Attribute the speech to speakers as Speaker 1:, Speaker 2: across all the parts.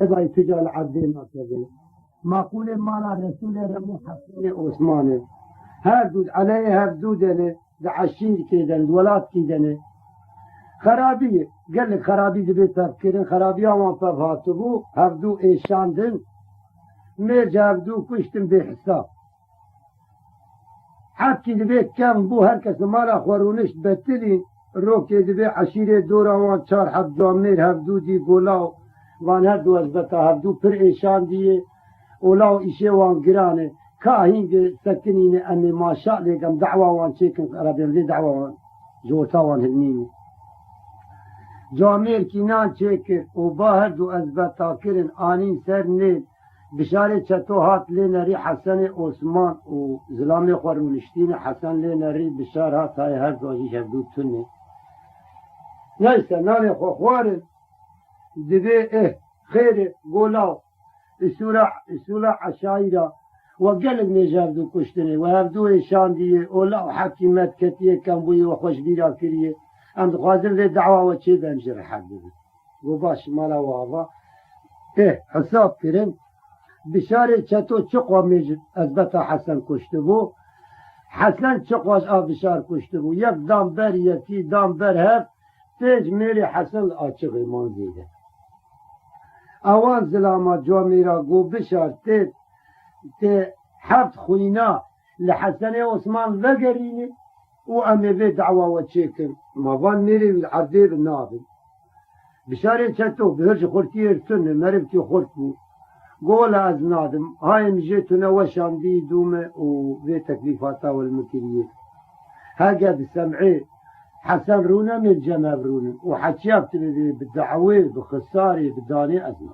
Speaker 1: إذا تجعل عبدنا كذا معقول مالا رسول رمو حسن عثماني هردود عليه هردودني دعشير كيدن الولاد كيدن خرابي قال لك خرابي دبي تفكيرن خرابي اوان فهاتبو هردو ايشاندن ميرجع هردو كشتن بحساب حكي دبي كم بو هركس مالا خورونش بتلين روكي دبي عشيرة دورا وان چار حب جامير هردو دي قولاو وان هردو ازبتا هردو پر ايشان ديه اولاو ایشه وان گرانه كاهين سكنين أمي ما شاء لكم دعوة وان شيكن عربي لي دعوة وان جوتا وان هنيني جامير كينان شيكر وباهر دو أزبتا كرن آنين سر نيل بشارة چتو هات لنا ري حسن عثمان وزلامي خورونشتين حسن لنا ري بشار هات هاي هر دواجيش هردو تنه نيسا ناني خوارن دبي خير قولاو السورة عشايرة وقلق نجابدو كشتني وهبدو إيشان ديه ولا حكيمات كتية كان بوي وخوش بيرا كريه أم دخوازن ذي دعوة وچه بمجر حد وباش مالا واضح حساب كرن بشارة چتو چقوى ميجر أثبت حسن كشتبو حسن چقواش بشار كشتبو يك دام بر يكي دام بر هف تيج ميري حسن آچق ایمان زيده اوان زلامات جواميرا قو بشار تي حفظ خوينا لحسن عثمان وقريني وأمي في دعوة وتشيكن ما فان ميري العردير النابل بشاري شتو بهرش خورتير سنة مربتي خورتو قول از نادم هاي مجيتنا وشان دي دومة وفي تكليفاتا والمكرية هاقا بسمعي حسن رونا من جمال رونا وحكيابت بالدعوة بخساري بداني أزنا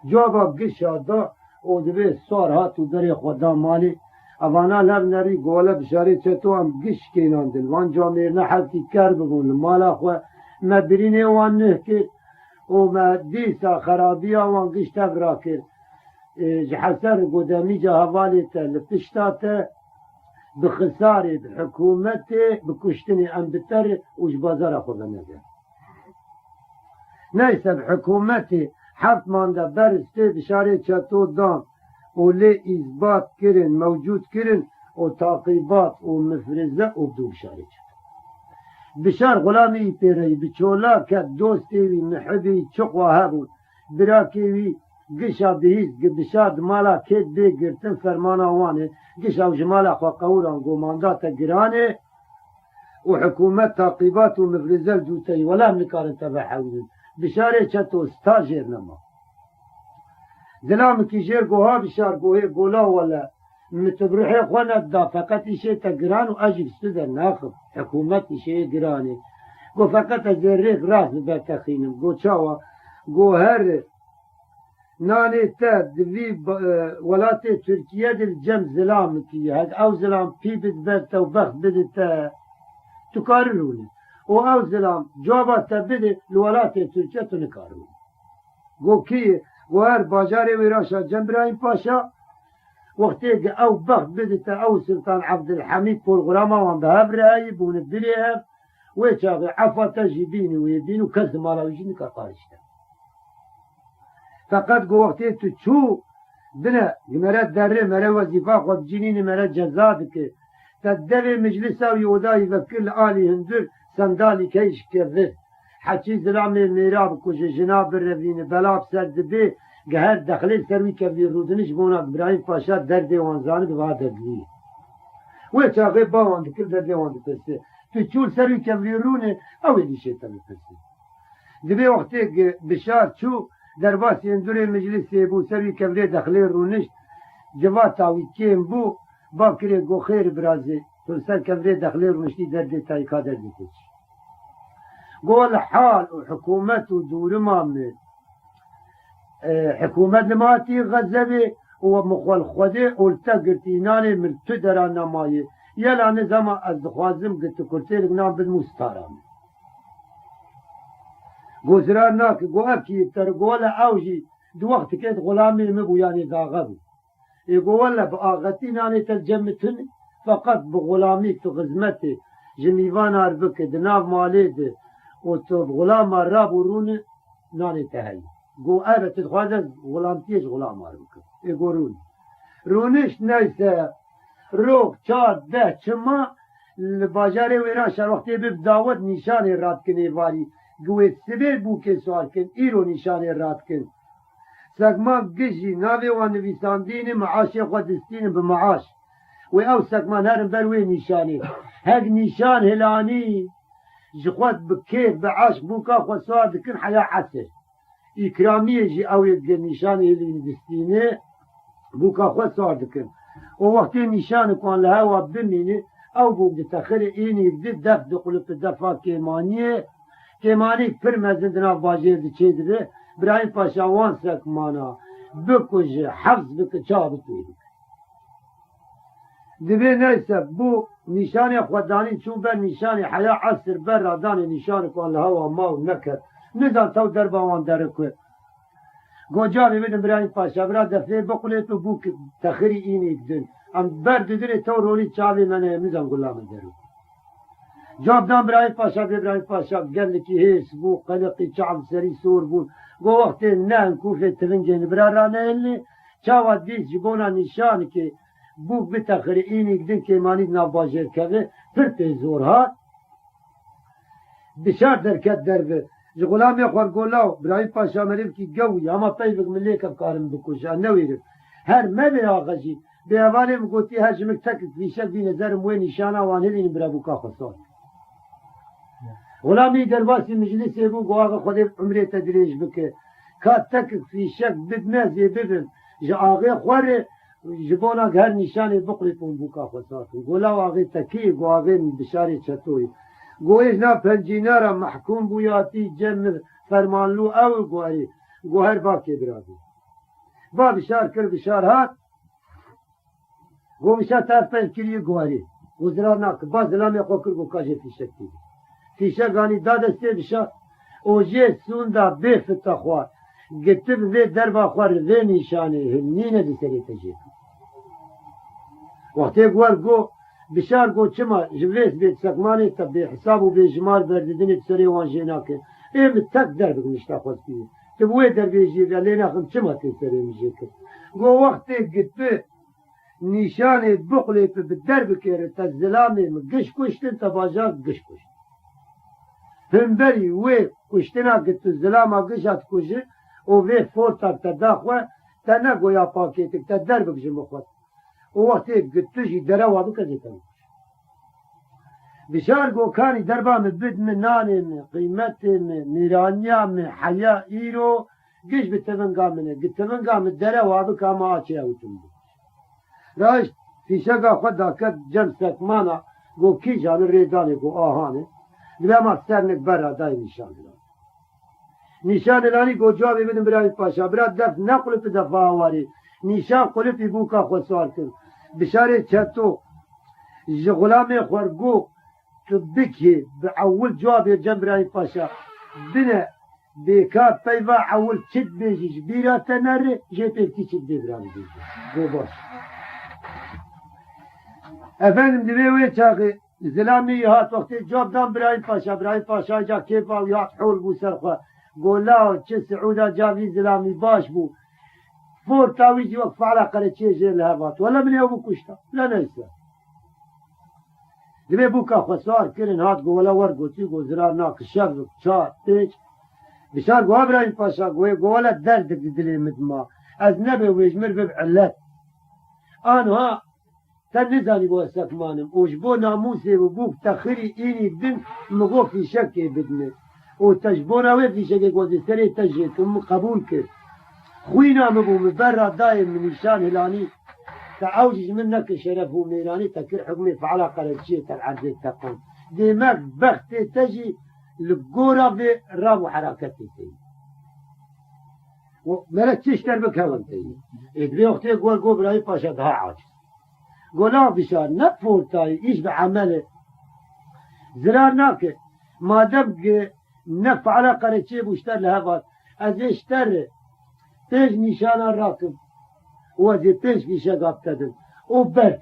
Speaker 1: جوابا بقشا دا ودبي صار هاتو دري خدام مالي اوانا لب نری گوله بشاری چطور هم گش کینان دل وان جامعه نحل کی کر بگون مالا خو ما برینه وان نه کرد و ما دیسا خرابی وان گش تبرا کرد جحسر قدامی جا حوالی تا لپشتاته بخساری بحکومت بکشتنی ام بتر وش بازار خود نگر نیسا بحکومت حفت مانده برسته بشاری چطور دان ولي إثبات كرن موجود كرن وتعقيبات ومفرزة وبدو بشارة بشار غلامي بيري بچولا كدوستي محبي چقوى هابون براكيوي قشا بهيز بشاد مالا كيد بي قرتن فرمانا واني قشا وجمالا خوا قوران قومانداتا قراني وحكومة تعقيبات ومفرزة الجوتي ولا منكارن تبعحاولن بشارة چتو ستاجر نما زلام كيجير قوها بشار قوهي قولا ولا متبرحي خوانا دا فقط إشي تقران وأجب سدر ناخب حكومت إشي قراني قو فقط أجريك راس باتخينم قو شاوا قو هر ناني تاب دلي ولاتي تركيا دل جم زلام كي هاد أو زلام بي بدبت وبخت بدت تكارلوني أو زلام جوابات تبدي لولاتي تركيا تنكارلوني قو كي وهر باجاري ويراشا جنبراهيم باشا وقتي او بخت بدت او سلطان عبد الحميد بول غرامة وان بهابراهي بون الدريهب ويشاغي عفا تجيبيني ويديني وكز مالا ويجيني كقارشتا فقط قو وقتي تشو دنا مرات داري مرات وظيفة خود جينيني مرات جزادك تدري مجلسة ويودا يفكر الآلي هندر سندالي كيش كذب حكي زلامي الميراب كوش جناب الرفين بلاب سرد بي قهر دخلي سروي كبير رودنش بونا براهيم باشا درد وانزاني بوا دردلي ويتا غيب باوان كل درد وان بتسي تشول سروي كبير روني او اللي شيطان بتسي دبي وقتك بشار شو درباس يندوري مجلس يبو سروي كبير دخلي رونش جوات تاوي كيم بو باكري قو خير برازي تلسل كبير دخلي رونشتي درد تايكا درد بتسي قول حال وحكومته ودورما من حكومة نماتي غزبي ومخوال خودي والتقرتيناني من تدرى نماي يلا نظام الدخوازم قلت كرتيلك نام بالمستارام قوزراناك قو أكي ترقولا أوجي دو وقت كيت غلامي مبو يعني داغبو يقول بآغتيناني تلجمتن فقط بغلاميك تغزمتي جميفان أربك دناف ماليد وتب غلام الراب ورون ناني تهي گو اوه تدخوازن غلام تیج غلام آر بکن ایگو رونش نیسه روک چار ده چما لباجار ویران شر وقتی بب داود نشان راد کنی واری گوید سبیر بو که سوال کن ایرو نشان راد کن سگمان گجی ناوی و نویساندین معاش خودستین بمعاش و او سگمان هرم بروی نشانی هگ نشان هلانی جخوت بکیف بعشق بوکا خود سوال دکن حیا عسر اکرامیه جی او یک نشان هلین دستینه بوکا خود سوال دکن و وقتی نشان کن لهوا بمینه او بوک تخیر اینی دید دف دقلب دفا کیمانی پر مزندنا باجیر دی چه دیده برایم پاشا وان سکمانا بکج حفظ بک چا بتویدی دبی نیسه بو نشان خوددانی چون بر نشان حیا عصر بر رادان نشان کن لهوا ماو نکر نزان تو در باوان درکوه گوجا ببینم برایم پاشا برا دفعه بقلیت و بو تخیری اینی کدن ام بر دیدن تو رولی چاوی منه میزان گلام درو جاب دام برایم پاشا گل کی هیس بو قلقی چعب سری سور بون گو وقت نه کوفه تلنجین برا رانه اللی چاوات دیز جبونا نشان که بوک بتخری اینی کدن که مانید نباجر کرده پر پیزور ها بشار درکت دربه غلامی خوار گولاو برایم پاشا مریم کی گوی اما طیبک ملیکم کارم بکوشا نویرم هر مبه آقا جی به اولم گوتی هجمک تکت بیشک بی نظرم وی نشانه وان هلین برا بوکا خسار غلامی درباسی مجلسی بو گو آقا خود عمره تدریج بکه که تکت بیشک بدمزی ببن جا آقا خواره جبونا هر نشانه بقلی پون بوکا خسار گولاو آقا تکی گو آقا بشاری چطوی گویش نا پنجینارا محکوم بویاتی جمع فرمانلو او گواری گو هر باکی برادی با بشار کر بشار هات گو بشار طرف پنج کریه گواری وزرار ناک با زلامی خو کر گو کاجه فیشک دیدی فیشک آنی دادسته بشار اوجه سوندا بیفت خوار گتب وی دربا خوار وی نشانه هنینه دی سری تجیب وقتی گوار گو بشار گو چما جویس بیت سکمانی تا به حساب و به جمار بردیدنی بسری وانجه ناکن ایم تک در بگمشتا خواست بیدی تبوی در بیجی ولی ناخم چما تی سری میجه کن گو وقتی گتب نشان بقلی پی بدر بکره تا زلامی گش کشتن تا باجار گش کشتن هم بری وی کشتنا گتو زلاما گشت کشه و وی فورتا تا داخوه تا نگویا پاکیتک تا در بگجم بخواد و وقتی گتوشی دروا بکزی کنی بشار گوکانی دربا بد من نانی من قیمت من میرانیا من حیا ایرو گش بتونگا منه گتونگا من دروا بکاما آچه اوتون بود راش فیشگا خود داکت جم سکمانا گو کی جانو ریدانی گو آهانه گلما سرنک برا دای نشان دانی نشان دانی گو جوابی بدن برای پاشا برا دفت نقل پی دفاع آواری نشان قلپی بوکا خود سوال کن بشاره چطو غلامی خورگو تو بکی به اول جوابی جم برای پاشا بینه بیکار پیوا اول چید بیجیش بیرات نره جه پیکی چید بیران بیجیش گو باش efendim diye çakı zilami hat vakti cevaptan Ibrahim Paşa ca kefa ya hul bu serfa gola çe Suuda cavi zilami baş bu fort tawici vak fala qaraçe jel havat wala min bu kuşta la neyse diye bu ka khasar kirin hat gola war goti gozrar na kşar ça teç bişar go Ibrahim Paşa gola derd dili midma az nebe vejmir be illat anha Sen ne zani bu esakmanım? Ojbo namusi ve bu takhiri ini din mgo fi şekke bidne. O tejbona ve fi şekke gozi seri tejtum kabul kir. Khuyna mbu müberra daim min nişan hilani. تعوجج منك شرف وميراني تكر حكمي فعلى قرشية العرض التقون دماغ بختي تجي للقورة براب وحركتي تي وملك تشتر بك هون تي إدري أختي قول براي باشا ده عاجز قولا بشار نفور تاي إيش بعمله زرار ناكي ما دبق نف على قرشية واشتر لهذا از اشتر تيج نشان الراكب وزي پیش بیشه گاب کردن او بر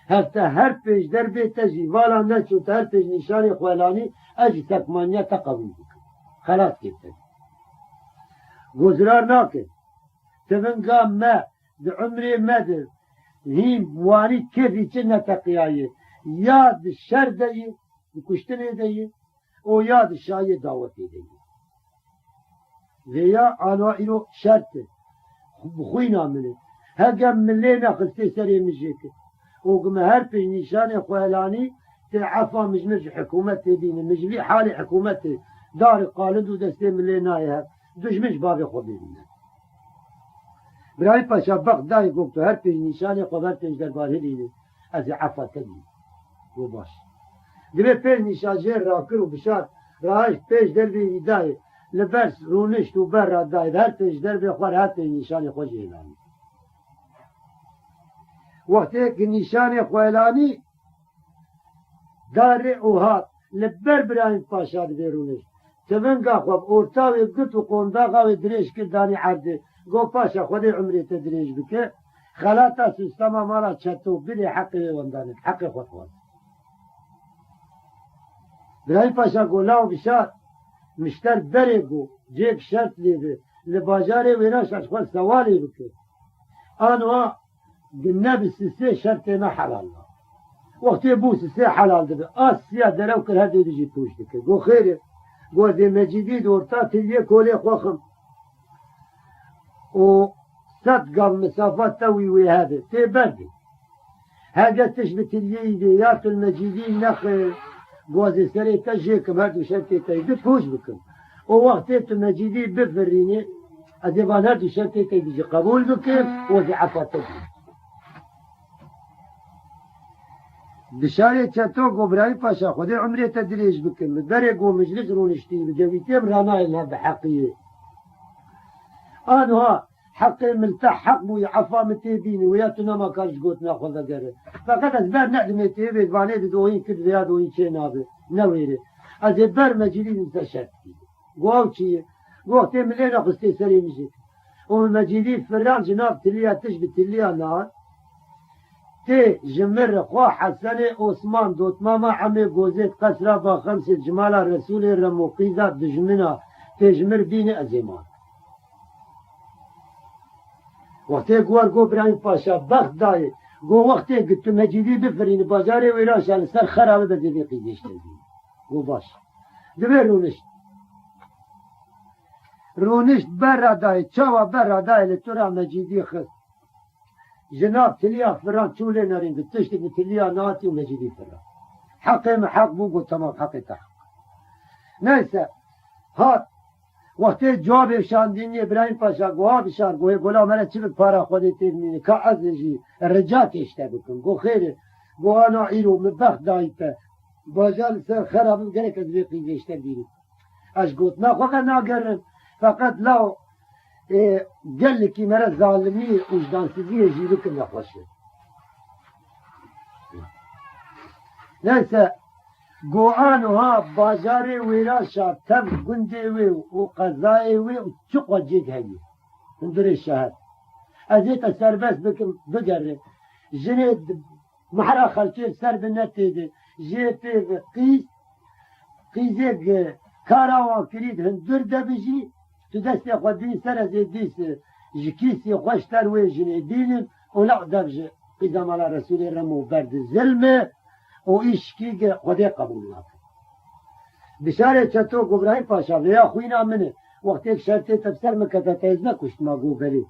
Speaker 1: حتی هر پیش در بیت تجی والا نشد هر پیش نشانی خوالانی اجی تکمانیه تقبول بکن خلاص گفتن گزرار ناکن تبنگا ما ده عمری مده هین وانی کفی چه نتقیایه یاد شر دیه کشتنه دیه او یاد شای دعوتی دیه ویا آنها اینو شرطه بخوی نامنه هگم ملی نخسته سری مجیکه وقم هر پیش نشان خوالانی تعفى مش حكومتي دين مجلي حالي حكومتي دار قالد ودستي ملي نايها دوش مش بابي خودي دين براي باشا بق داي قلت هر پیش نشان خبر پیش دربار هدينه از عفا تدين وباش دبي پیش نشان جير راكر وبشار رايش پیش دربي داي لبرس رونشت وبر داي هر پیش دربي خوار هر پیش نشان خوش اعلاني وقتی که نشان خوالانی داره او هات لبر براین پاشاد بیرونش تبنگا خواب اورتاوی گت و قنداقاوی دریش کردانی عرده گو پاشا خودی عمری تدریج بکه خلاتا سیستما مالا چطو بلی حقی وندانت حقی خود خود براین پاشا گو لاو بشار مشتر بره گو جیب شرط لیده لباجاری ویراش اشخوال سوالی بکه آنها قلنا بالسلسلة شرط ما حلال وقت يبوس السلسلة حلال دبي آسيا دلو كل هذا يجي توش دك قو خير قو ذي مجديد ورطات اللي كولي خوخم وصدق المسافات توي وهذا تبردي هذا تشبت اللي ديات المجدين نخ قو ذي سري تجيكم هذا شرط تيجي توش بكم ووقت المجدين بفريني أديبان هذا شرط تيجي قبول بكم وذي عفا تجي بشاري چطو قبرائي پاشا خودي عمري تدريج بكن مدري قو مجلس رونشتي بجويتيم راناي لها بحقية آنها حقي ملتح حق بو يعفا متيبيني وياتنا ما كارش قوت ناخذ اقره فقط ازبار نعد متيبي دواني دوين كد بياد وين چه نابي نويري ازبار مجلين انت شرطي قوو چيه قوو تي ملينا قستي سري مجيك ومجلين فران جناب تليا تشبه تليا نار تي جمر خوا حسن عثمان دوت ماما عمي جوزيت قصرا با خمسة جمال رسول رموقيزة دجمنا تي جمر بين أزيمان وقتی گوار گو برایم پاشا بخت دای گو وقتی گتو مجیدی بفرین بازاری ویراشان سر خرابه به دیدی قیدیش تزین گو باش دبه رونشت بر دای چاوا بر دای لطورا مجیدی خست جناب تلیا فران چوله نارین بتشتی بتلیا ناتی و مجیدی فران حقی محق بو گو تمام حقی تحق نیسه هات وقتی جواب شاندینی ابراهیم پاشا گوها بشار گوه گولا منه چی بک پارا خودی تیمینی که ازجی رجات اشته بکن گو خیره گوها ناعیرو مبخت دایتا باجال سر خراب گره که دوی قیده اشته بیرو اش گوت نخواه ناگرن فقط لاو گل که مره ظالمی وجدانسیزی جی بکن نخوشه نیسه گوانوها بازاری ویراشا تم گنده وی و قضای وی و چقا جید هایی اندر شهر ازیتا سربست بکن بگره جنه محرا خلچه سر بنتیده جیتی قیزه کاراوان کرید هندر دبیجی تو دستی خود دین سر از دیس جکیسی خوشتر وی جنه دینم اولا دبجه قیزه مالا رسول رمو برد ظلمه و ایشکی که خودی قبول نکن بشاره چطور ابراهیم پاشا ویا خوینا منه وقتی یک شرطی تفسر مکتا تیز نکشت ما گو بری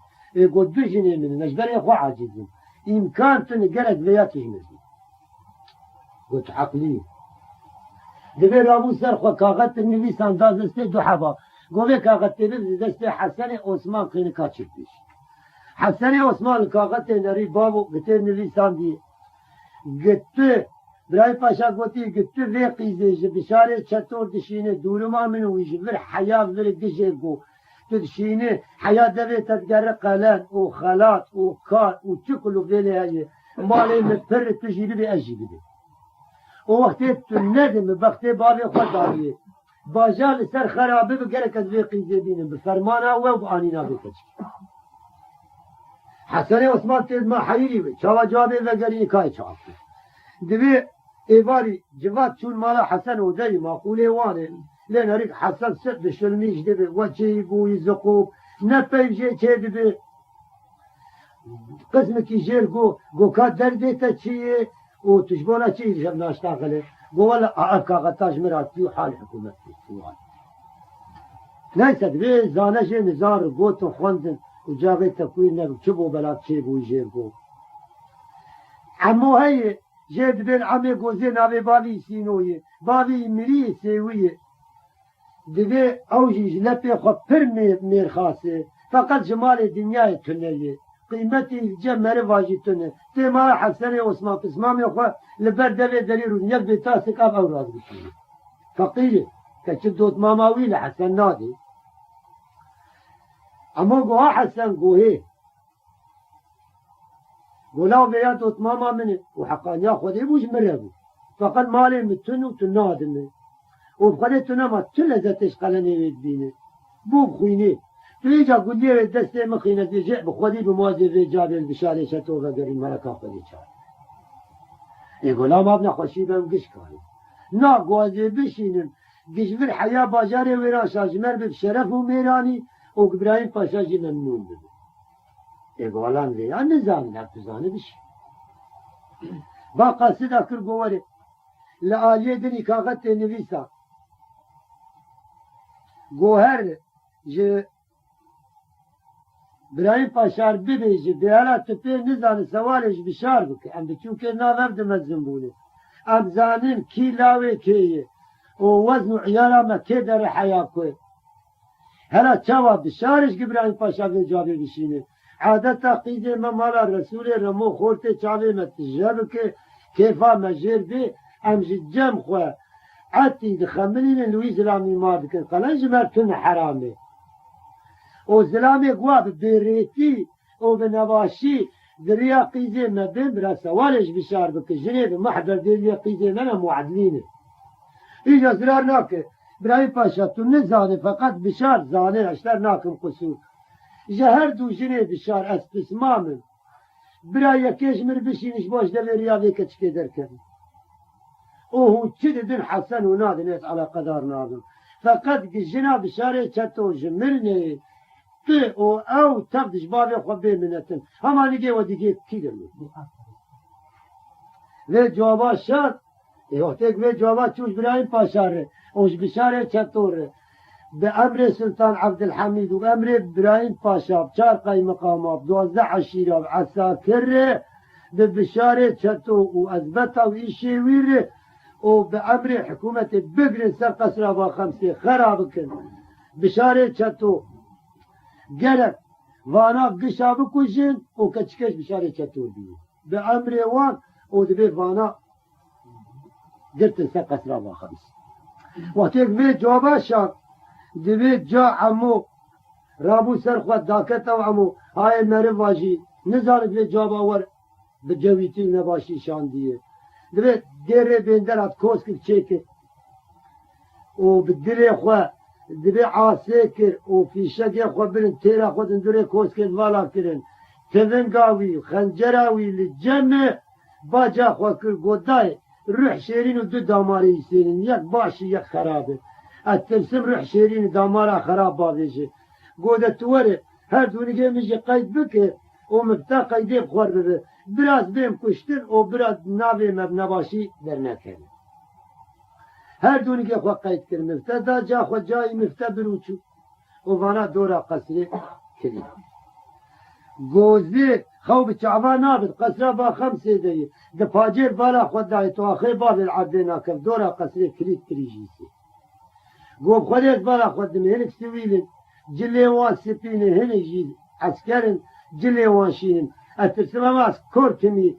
Speaker 1: گو دو جنه منه نجبری خو عاجزیم امکان تنی گرد ویا تجمزی گوت عقلی دبی رامو سر خو کاغت نویس انداز استه دو حبا گو بی کاغت تیبیز دسته حسن عثمان قینی کاچک بیش حسن عثمان کاغت نری بابو گتر نویسان دی گته برای پاشا گوتی که تو وی قیزه بشاره چطور دشینه دورما منو ویجی ور حیا ور گجه گو تو دشینه حیا دوی تدگر قلن و خلات و کار و چکلو ویلی هایی مالی مپر تجیبی بی اجی بده و وقتی تو ندم وقتی بابی خود داریه باجال سر خرابه بگره که وی قیزه بینم بفرمانه و آنینا بکچی حسن عثمان تید ما حیری بی چاوا جوابی وگرینی کای چاوی دوی ایواری جواد چون مالا حسن و دی ماقوله وانه لین هریک حسن سد شلمیش دبی وچه بوی زقوب نپیم جه چه ببه قسم کی جیر گو که دردیتا چیه و تشبونا چیه شب ناشتاقله گو والا کاغتاش مراتی و حال حکومت دیوان نیسه دوی زانش نزار گوتو خوندن و جاقی تکوی نبو چه بو بلاد چه بو جیر گو عمو هی جد بین عمی گوزه ناوی باوی سینویه باوی مری سیویه دوی اوجیج لپی خود پر میرخاسه فقط جمال دنیای تنیه قیمتی جمعه واجی تنه تیما حسن عثمان قسمامی خود لبر دوی دلیرون یک بیتاسک اب او راز بکنه فقیره که چه دوت ماماوی لحسن نادی اما گوها حسن گوهه قولاو بيا دوت ماما مني وحقانيا خودي بوش مرهبو فقط مالي متنو تنادمه وبخلي تنما تلزتش قلني بيدبينه بو بخويني تيجا قول لي دستي مخينة ديجي بخودي بموازي في جابي البشاري شتو غير ملكا خودي شار يقول لا ما ابن خوشي بهم قش كاري نا قوازي بشينم قش في الحياة باجاري وراشا جمر بشرف وميراني وقبراهيم باشاجي ممنون بده اقوالان لي أنا زاني تزاني بشي باقا سيدا كر قواري لآلية دني كاغت نويسا قوهر جي براهيم پاشار ببيجي بيالا تپي نزاني سوالش بشار بك ام بچونكي ناظر دمزن بوني ام زانين كي لاوي كي ووزن عيالا ما كي در حياة كوي هلا چاوا بشارش براهيم پاشا بجابي بشيني عادتا قيدي ما مالا رسول رمو خورتي چاوي متجابك كيفا مجير بي ام جم خواه عتي دخمنين لويز رامي ماردكن قلن جمرتن حرامي و زلامي قواب بريتي و بنواشي دريا قيدي ما بين برا سوالش بشار بك جنيد محضر دريا قيدي منا معدلين ايجا زرار ناكي براي باشا تو نزاني فقط بشار زاني اشتر ناكم قصور جهر دو جنيد بشار اسمامن برا يكيش مر بشينش باش دل رياضي كتشكي دركن وهو تشد دن حسن ونادنت على قدر نادن فقط جنا بشاري تشتو جمرني تي او تبدش بابي خبي منتن هما نجي وديجي كده ve cevaba şart yoktek ve cevaba çuş İbrahim Paşa'rı oş bişare çatore be emre Sultan Abdülhamid ve emre İbrahim Paşa çar kaymakam 12 aşire asakir be bişare çato و azbata و işevir o be emre hükümeti bigrin ser kasra ba 5 خراب kın bişare çato gerek vana gışabı kuşun o kaçkeş bişare çato diyor be emre van o dibe vana girtin ser kasra ba 5 وقتی به جواب شد دیوی جا عمو رابو سر خود داکت و عمو های مره واجی نزارد به جواب آور به جویتی نباشی شان دیه دیوی دیره بیندر ات کوسک چیکر و به دیره خود دیوی عاصه کر و پیشگی خود برن تیره خود اندوره کوسکت والا کرن تونگاوی خنجراوی لجمع با جا خود کر گودای روح شیرین و دو داماری سینین یک باشی یک خرابه الترسم روح شیرین دامارا خراب بابیشه گوده توره هر دونگه میشه قید بکر و مبتا قیده بخور ببه براز بیم کشتن و براز ناوی مبنباشی در نکنه هر دونگه خود قید کر مفتا دا جا خود جای مفتا بروچو و وانا دورا قصره کریم گوزه خوب چعبا نابد قصره با 5 دیه ده پاجر بالا خود دای تو آخر باب العبده ناکف دورا قصره کلید کریجیسی گوب خودت بالا خود دمی هنک سویلن جلیوان سپینه هنک جید عسکرن جلیوان شینن اترسم اماس کورکمی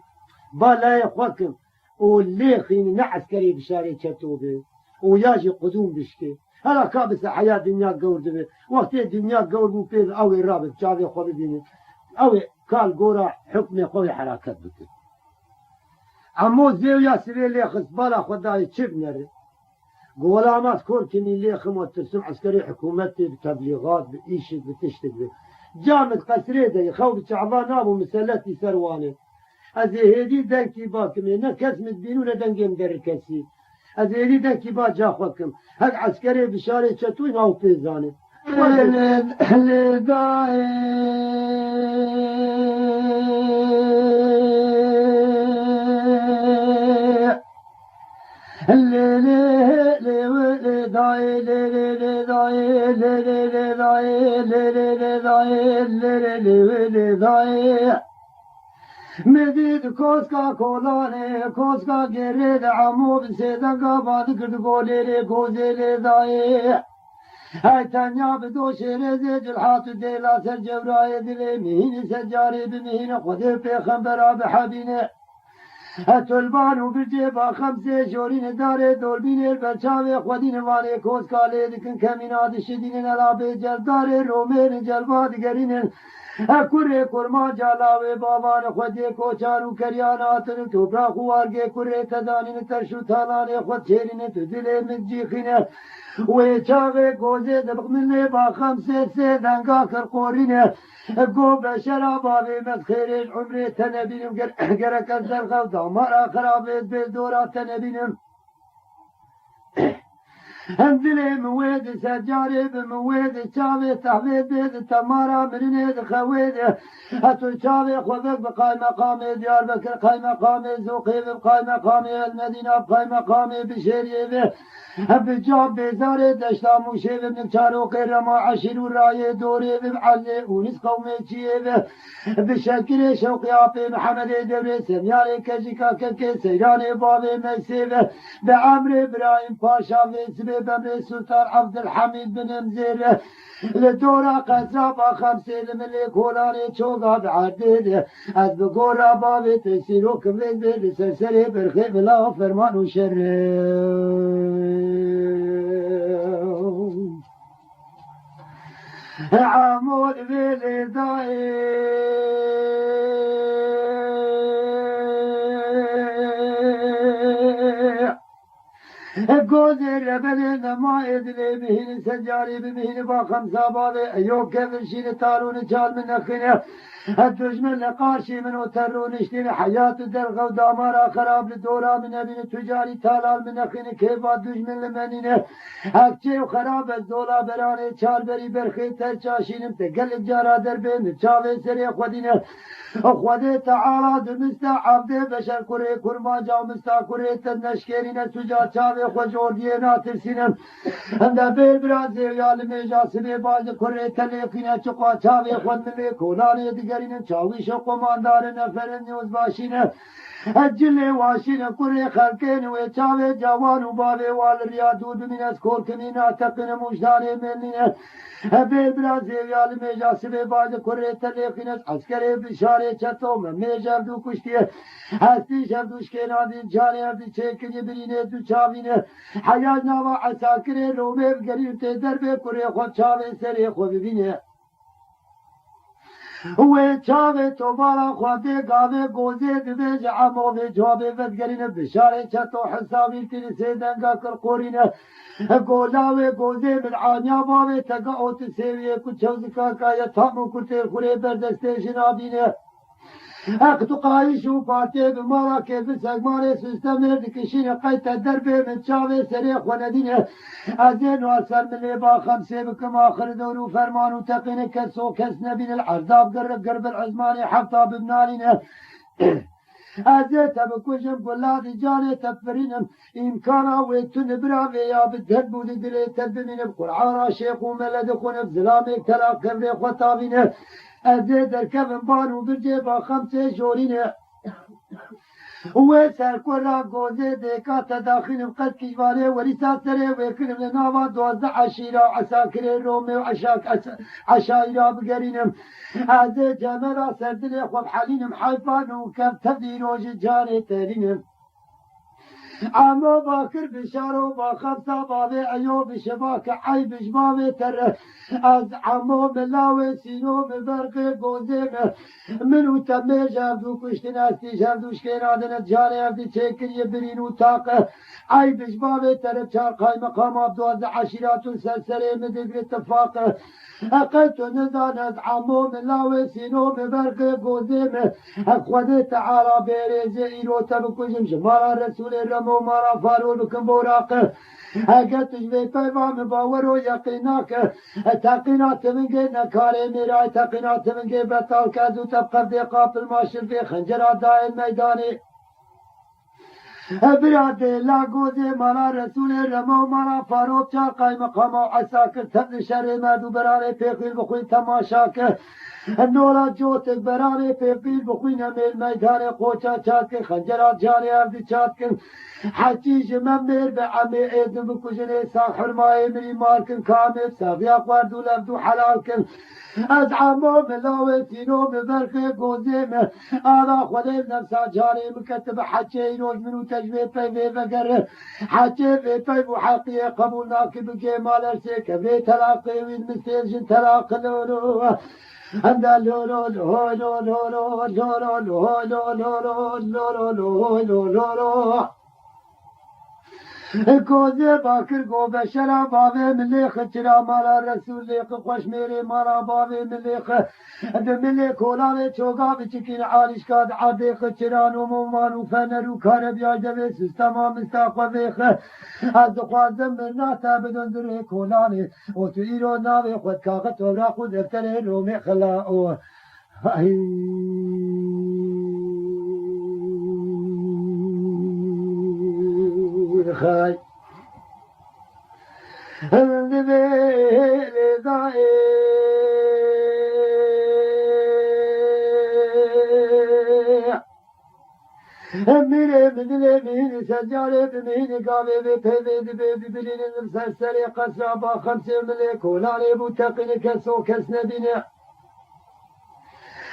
Speaker 1: بالای خوکم و لیخین نه عسکری بشاری چطوبه و یاجی قدوم بشکه هلا کابس حیات دنیا گورده به وقتی دنیا گور بو پیز اوی رابط جاوی خود بینه اوی کال گورا حکم خوی حرکت بکن اما زیو یا سوی لیخس بالا خود دای چه بنره قولامات كوركني ليخم وترسم عسكري حكومتي بتبليغات بإيشك بتشتك به جامد قسريده يخوض شعبان أبو مسلتي سرواني هذه هدي دنكي باكم نكس مدبينون دنكي مدركسي هذه هدي دنكي با جاخوكم هاد عسكري بشاري شتوين أو بيزاني مدید کوسکا کولانه کوسکا گرد عمو بسیدنگا باد کرد گولی کوزیل دایی ای تنیا بدو شیر زیجل حاتو دیلا سر جورای دلی مهین سجاری بمهین خود پیغمبرا بحبینه طلبانو بالجيبا خمسة جورين داري دولبين البرشاوي خودين واني كوسكا ليدكن كميناد الشدين الابي جلداري رومين جلباد قرين كوري كورما جالاوي بابان خودي كوچارو كرياناتن توبرا خوارگي كوري تدانين ترشو تالاني خود شيرين تدلي من جيخين ويچاوي گوزي دبق من با خمسة سيدنگا كرقورين گو بشرا بابي مسخيرين عمري تنبينم گرك الزرغو دامارا خرابيت بالدورا تنبينم هندلي مويد سجاري بمويد شاوي تحويد بيد تمارا مرنيد خويد هتو شاوي خذك بقاي مقامي ديار بكر قاي مقامي زوقي بقاي مقامي المدينة بقاي مقامي بشيري بجاب بزاري دشتا موشي بنكشارو قرما عشيرو راي دوري بمعلي ونس قومي تشيب بشكل شوقي عبي محمد دوري سمياري كجيكا ككي سيراني بابي ميسيب بعمري ابراهيم باشا باسمي بمري سلطان عبد الحميد بن مزير لدورا قصابة خمسة الملي كولاني شوقا بعدد از بقورا بابي تسيرو كمين بيد سرسري برخي بلا فرمان وشر عمود بالداي قوزر بدن ما ادري بهن سجاري بمهن باخم سابالي ايوب كيف شيل تارون جال من اخنه الدجمن قارشي من وترون اشتري حياة الدرغة ودامارا خراب لدورا من ابن تجاري تالال من اخنه كيف الدجمن لمنينه هكتي وخراب الزولا براني چال بري برخي ترچاشينم تقلب جارا دربين چاوي سري خودينه خودي تعالى دمستا عبد بشر كوري كرما جاو مستا كوري تنشكيرين تجار چاوي خجور دينا ترسينم هنده بير برازي يال ميجا سبي باز كوري تليقين چقا چاوي خود ملي كولاني دگرين چاوي شو قماندار نفرن نيوز باشين الجلي واشين كوري خلقين وچاوي جوان وبالي والرياضود من اسكول كمينا تقن مجداني منين بير برازي يال ميجا سبي باز كوري تليقين عسكري بشاري چتو ميجا دو كشتي هستي شردوش كينادي جاني هردي چيكني بريني دو چاوينه حياج ناوا عساكري رومي بگريب تدر بي كوري خود چاوي سري خود ببينه وی چاوی تو بالا خواهده گاوه گوزه دبیج عموه جوابه ودگرین بشاره چطو حسابی تیری سیدنگا کر قورینه گولاوه گوزه من عانیا باوه تگا اوت سیویه کچوزکا کایا تامو کتیر خوره بردستیشن آبینه اقتو قایش و پارتی بمارا که بسگمار سیستم دکشین قیت دربه من چاوه سری خوندینه از این واسر من با خمسه بکم آخر دورو فرمان و تقین کسو کس نبین العرضاب قرب العزمان حفظا ببنالینه از تبکوشم گلاد جانه تفرینم امکانا ویتون براوی یا بدهد بود دلی تبمینم قرعارا شیخ و ملد خونم زلامی کلا قبر خطابینه از در کفن بانو برجه با خمسه جورینه و سرکورا گوزه دیکا تداخلم قد کشوانه وریسا سره ویکنم لناوا 12 عشیرا عساکر رومه و عشایرا بگرینم از جمرا سردل خوب حالینم حیفان و کم تبدی روش جانه ترینم اما باکر بشارو با خمسا بابه ایوب شباک عیبش بابه تر از عمو ملاوه سینو ببرق گوزه منو تمه جردو کشتن استی جردوش که نادنت جانه افتی چکری برینو تاق عیبش بابه تر چار قای مقام عبدوز عشیراتو سرسره مدگر اتفاق اقیتو نزان از عمو ملاوه سینو ببرق گوزه خود تعالی بیرزه ایرو تبکشم شمارا رسول رمو مرا فارو بكم براقه اگت جوی پیوام باور و یقیناک تقینات من گه نکاره میرای تقینات من گه بطال کدو تبقر دی قابل ماشر فی خنجرات دائل میدانی براده لاگوزه مالا رسول رمو مالا فاروق چار قای مقام و عساکر تبل شر مردو براره پیقیل بخوی تماشاک نولا جوتک براره پیقیل بخوی نمیل میدان قوچا چاک خنجرات جاری عبدی چاک حجیج ممیر به عمی ایدن بکجن ساق حرمای مری مارکن کامل ساقیا قواردو لفدو حلال کن از عمو ملاوی تینو ببرخ گوزیم آلا خودی نفسا جاری مکتب حجی ایروز منو تجوی پیوی وگر حجی وی پیو حقی قبول ناکی بگی مالرسی کبری تلاقی وید مسیر جن تلاق لولو عند لولو لولو لولو لولو لولو لولو لولو لولو کوزه باکر گو بشرا باوی ملیخ چرا مالا رسول لیخ خوش میری مالا باوی ملیخ ملی کولاوی چوگا بچکین عالشکاد عردیخ چرا نمو مانو فنرو کار بیای دوی سستما مستاقو بیخ از خوازم مرنا تا بدون در کولانی و تو ایرو ناوی خود کاغت و را خود افتر رومی خلاو خاي امير من اليمين سجاري بمين قابي بيبي ببلين المسلسل قصابة 5 ملك ولاري بوتقين كسو كسندين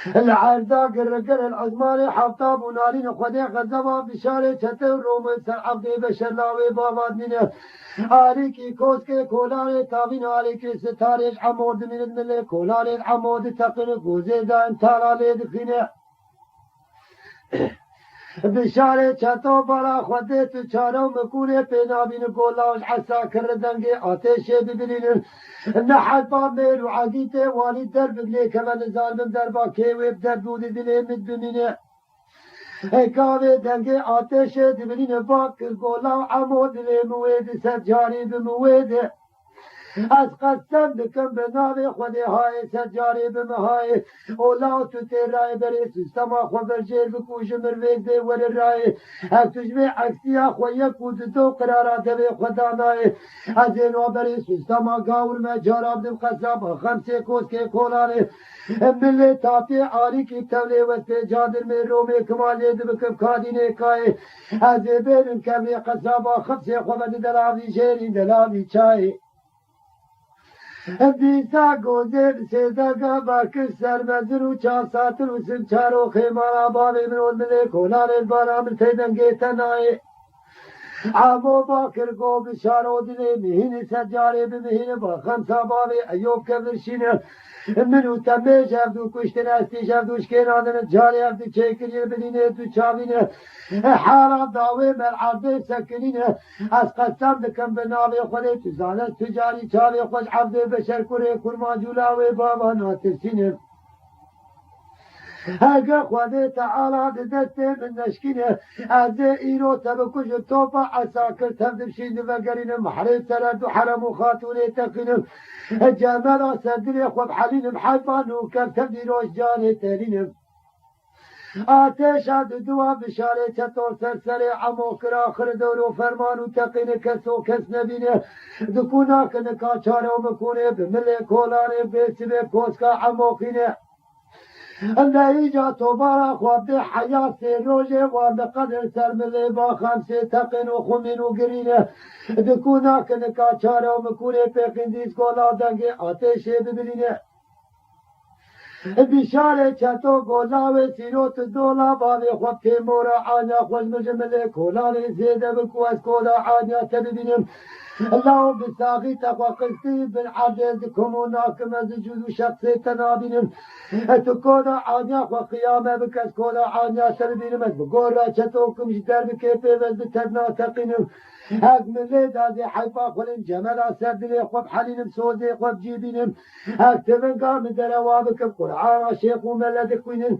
Speaker 1: العرضاق الرجل العثماني حطاب ونارين خدي غزبا بشارة تتر رومي سرعبدي بشلاوي بابادنين آريكي كوسكي كولاري تاغين آريكي ستاريش عمود من الملك كولاري العمود تقن قوزيدا انتالالي دخينه بشاره چطو بالا خوده تو چارو مکونه پینابین گولاوش حسا کردنگی آتشه ببینین نحد با میرو عدیده والی در بگلی که من ظالم در با کیویب در بودی دلی مد بمینه کاوه دنگی آتشه ببینین باکر گولاو عمود دلی موید سجاری بمویده از قسم بکن به نام خودی های سجاری بمهای اولا تو تیرای بری سیستما خو برجیر بکوش مرویزه ور رای از تجمع عکسیا خو یکود دو قرارات به خدانای از اینو بری سیستما گاور مجاراب دم قصاب خمسه کوس که کولاره ملی تاپی آری کی تولی وست جادر می رومی کمالی دبکم کادینه کای از برن کمی قصاب خمسه خو بد دلاوی شیری دلاوی چای دیسا گوزه سیزاگا باکر سرمزر و 4 ساتر و سنچار و خیمانا باوی منون ملی کولار البارا من تیدنگی تنائی عمو باکر گو بشارو دلی مهین سجاری بمهین با 5 باوی ایوب کبرشینه منو تمیش افدو کشتن استیش افدوش کنادن جاری افدو چیکرین بدینه تو چاوینه حالا داوی مرعبه سکنینه از قسم بکن به ناوی خودی تو زانت تجاری چاوی خوش عبده بشر کره کرما جولاوی بابا ناترسینه اگه خودی تعالی دست من نشکینه از ایرو تبکش توپا عساکر تبدبشین وگرین محری سرد و حرم و خاتونه تقینم جمال صدر خود حلینم حیفان و کم تبدی روش جانه ترینم آتش دوا بشاره چطور سرسر عمو کرا آخر دور و فرمان و تقین کسو کس نبینه دکونا کنکا چاره و مکونه بمله کولانه بیسی به کوسکا عمو خینه النهيجة تبارك وابد حياة روجه وبقدر سرملي با 5 تقن وخمين وقرينه دكونا كنكا چاره ومكونه پیقندیز کولا دنگه آتش ببرینه بشاره چطو گولاوه سیروت دولا باوی خوب تیمورا آنیا خوش مجمله کولانه زیده بکو از کولا آنیا تببینم الله بساقي تقوى قلتي بالعدد كمونا كما زجوز شخصي تنابين تكونا عانيا وقيامة بكس كونا عانيا سلبين مز بقورا شتوكم جدار بكيبي بس بترنا تقين هاك من ليدا زي حيفا خلين جملا سردلي خوب حلينم سودي خوب جيبينم هاك تبن قام دروابك بقرعان شيخ وملدك وينم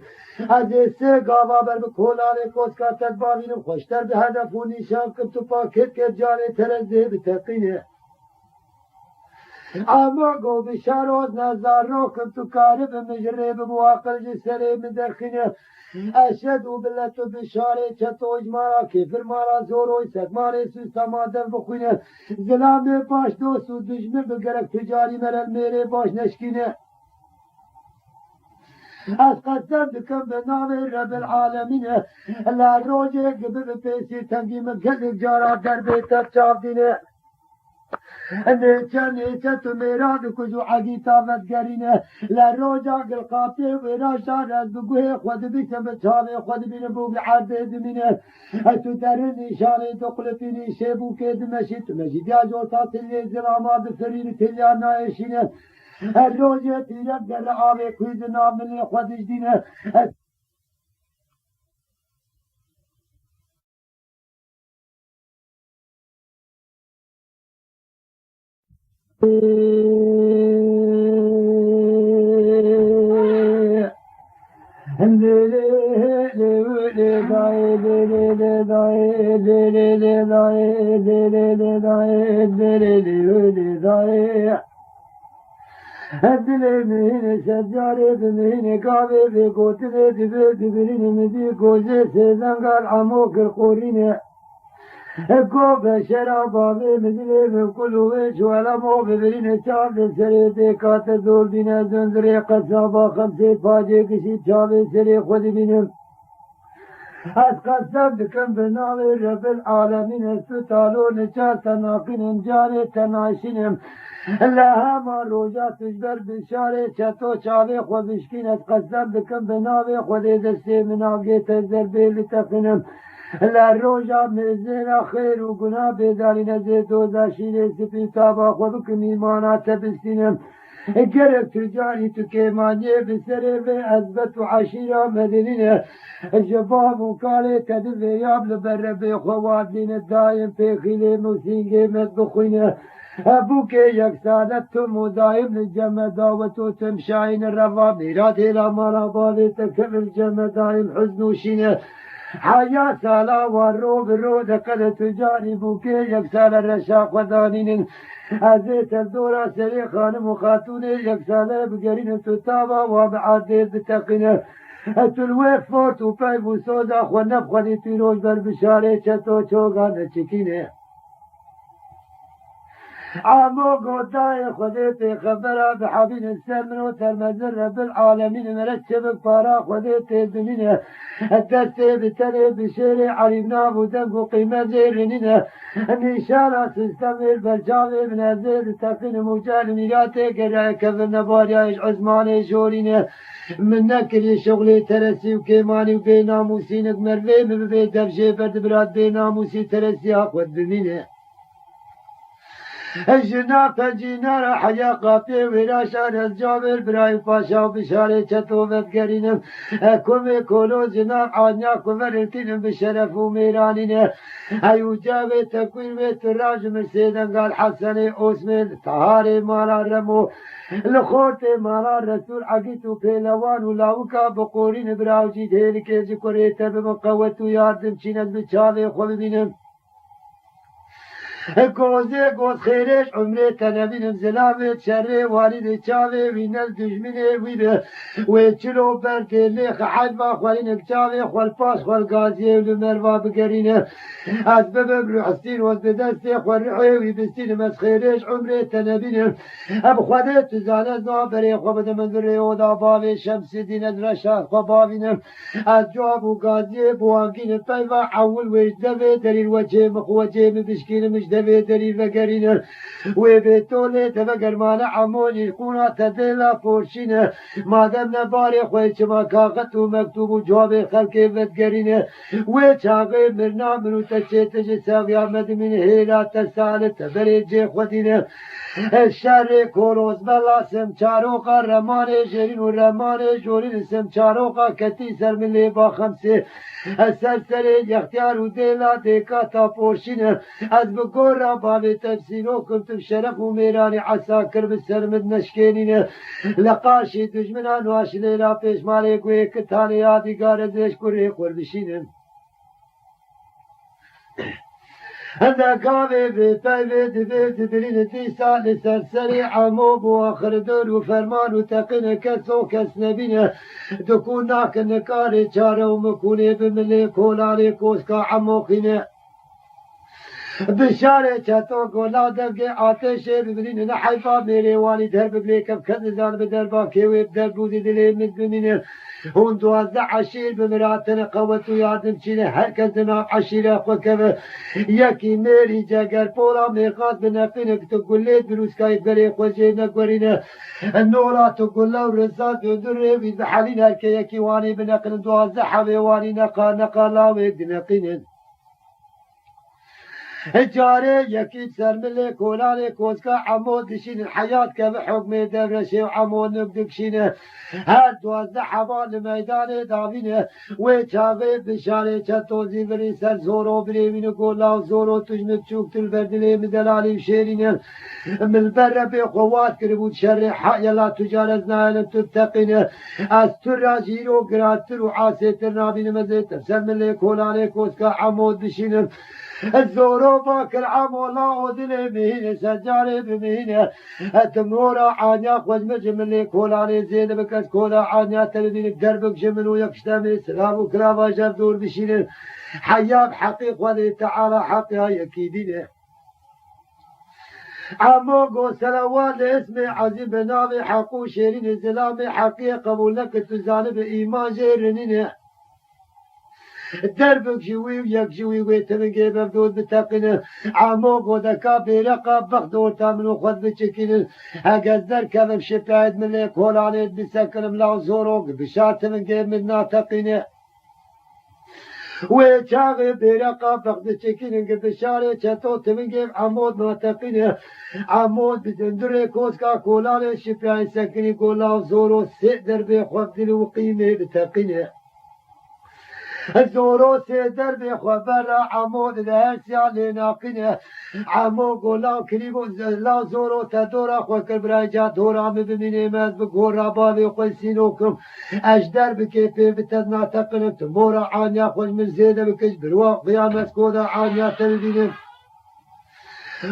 Speaker 1: هذه سيقابا بربكولاري كوسكا تدبابينم خوشتر بهدف ونشان كنتو باكت كجاري ترزي بتقينه اما گو بشاروز نظر رو كنتو كارب مجرب مواقل جسري مدخنه اشهد بالله بشاره چتوج مارا کفر مارا زوروی سگماره سوستا مادر بخوینه زلام باش دوست و دشمن بگرک تجاری مرل میره باش نشکینه از قسم بکن به نام رب العالمین لا روجه قبل پیسی تنگی مگل جارا در بیتر چاف دینه نیچه تو میراد کجو عگی تابت گرینه لروجا قلقاطی ویراشان از بگوه خود بیسم بچاوه خود بینه بو بلعرده دمینه تو در نشانه دقلتینی شیبو که دمشی تو مشید یا جوتا تلی زلامات فریر تلیا نایشینه روجه تیرک در آبه کوید نامنی خودش دینه Dilimini secare dimini kahve ve kotine dibe dibirini midi koze sezen gal amokir korine Eko beşera babi midile ve kulu ve şuala mo beberine çave sere de kate zoldine döndüre kasaba kamse pace kişi çave sere khudi binim از قسم بکن به نام رب العالمین ستالو نچار تناقینم جاره تناشینم لهما روجا تجبر بشاره چطو چاوه خودشکین از قسم بکن به نام خود دسته مناگه تزر بیلی تقینم لروجا مزین خیر و گناه بیداری نزید و داشیر سپیتابا خود کم ایمانات بستینم گرفت تجاری تو کیمانیه بسره به عزبت و عشیره مدنینه جباب و کاله کدو یاب لبره به خوادین دایم پیخیله موسینگه مد بخوینه ابو که یک سالت تو مدایم لجمع داوت و تمشاین روا میرات الى مراباوی تکبر جمع دایم حزنوشینه حیا سالا و رو برو دقل تجاری بو که یک سال رشاق و دانین ازیت الدورة سری خانم و خاتون یک ساله بگرین تو تابا و بعدید بتقینه تلوی فورت و پیب و سودا خو نبخوادی پیروز بر بشاره چطو چوگان چکینه عمو قدای خودی پیغمبره بحبین السر منو ترمزر رب العالمین مرتب پارا خودی تیزمینه دستی بتره بشیر علیمنا بودنگ و قیمت زیرینینه نیشانا سیستمیر برجاوی بنزیر تقین موجال میراته گره کفر نباریایش عزمانه شورینه من نکری شغلی ترسی و کیمانی و بی ناموسینک مروی مبی دفشه برد براد بی ناموسی ترسی حق ود بمینه الجناب الجنار حيا قاطي وراشان الجابر براي باشا بشاري چتوبت گرينم كومي كولو جناب عنيا كومرتين بشرف وميرانين ايو جاوي تكوين وتراج مرسيدن قال حسن اوسمن طهاري مالا رمو لخورتي مالا رسول عقيتو بيلوان ولاوكا بقورين براوجي دهلكي جكوريتا بمقوتو ياردم چينت بچاوي خوبينم گوزه گوز خیرش عمره تنبینم زلامت شره والد چاوه وینل دجمنه ویده و چلو برکلی خحد با خوالین چاوه خوال پاس خوال گازیه و مروا بگرینه از ببب روحستین و از بدسته خوال رحوه وی بستینم از خیرش عمره تنبینم اب خواده تزانه زنا بره خوابد من بره و دا باوه شمس دینت رشاد خواباوینم از جواب و گازیه بوانگین پیوه اول وجده دلیل وجه مخوجه مبشکینمش دبي دري فقرين وبيتولي تفقر مال عموني قونا تدلا فورشين ما دم نباري خويش ما كاغت ومكتوب جواب خلق فتقرين وشاقي مرنا منو تشيت جساوي عمد من هيلا تسالة تبريج خودين الشر كوروز بلا سمچاروقا رماني جرين ورماني جورين سمچاروقا كتي سر من لبا خمسة السلسلة اختيار وديلا ديكا تابورشين از بقورا بابي تفسيرو كنتم شرف وميراني عساكر بالسر من نشكينين لقاشي دجمنا نواش ليلا پیش مالي قوي كتاني يادي قاردش كوري قردشين هذا كافي بطيبة دبيت برين تيسا لسرسري عموب واخر دور وفرمان وتقين كسو كسنبين تكون ناك نكاري چاره ومكوني بملي كولاري كوسكا عموقين بشارة چطور گولا دبگه آتش ببرین نحیفا میره والی در بگلی کب کدزان بدربا کیویب در بودی دلی مدبمینه هون 12 عشیر بمراتن قوت و یادم چینه هر کس نام عشیره خود که یکی میری جگر پولا میخواد بنقینه که تو گلید بروسکای بری خوشی نگورینه نورا تو گلا و رسال دور روید بحالین هر که یکی وانی بنقین 12 حوی وانی نقالاوی بنقینه جاره یکی سرمله کولانه کوسکا عمود دشین الحیات که به حکم درشه و عمود نبدکشینه هر 12 حوال میدان داوینه و چاقه بشاره چطوزی بری سر زورو بریمین گولا و زورو تجمد چوک تل بردلی مدلالی شیرینه ملبر به قوات کربود شر حیلا تجارت نایل تبتقینه از تر جیرو گراتر و عاستر نابین مزید سرمله کولانه کوسکا عمود دشینه الزورو باكر عام والله ودني مهينة سجاري بمهينة التمورة عانيا خوز مجملي كولاني زين بكس كولا عانيا تلدين بدربك جمل ويكشتمي سلام وكرافا جردور بشينة حياب حقيق ولي تعالى حقها يكيدينه عموقو سلوات لاسمي عزيز بنامي حقو شيرين زلامي حقيقة قبول لك تزانب إيمان جيرنينه دربك جوي وياك جوي ويتمنجي بردود بتقنه عموق ودكا برقا بخدور تامن وخذ بتشكين هقدر كذب شفاعد من ليك هولانيت بسكن ملاو زوروق بشات من جيب من ناتقينه ويشاغي برقا بخد تشكين بشاري شتو تمنجي عمود ناتقينه عمود بدندري كوسكا كولاني شفاعد سكني كولاو زورو سيدر بخوف دل وقيمه بتقينه الزورو سيدر بخبر عمود الهرسيا لناقنه عمو قولا كليبو لا زورو تدورا خوكر براجا دورا مبميني ماز بقورا بابي قيسينوكم اجدر بكيفي بتدنا تقنم تمورا عانيا خوش من زيدة بكش بروا قيامت كودا عانيا تلدينم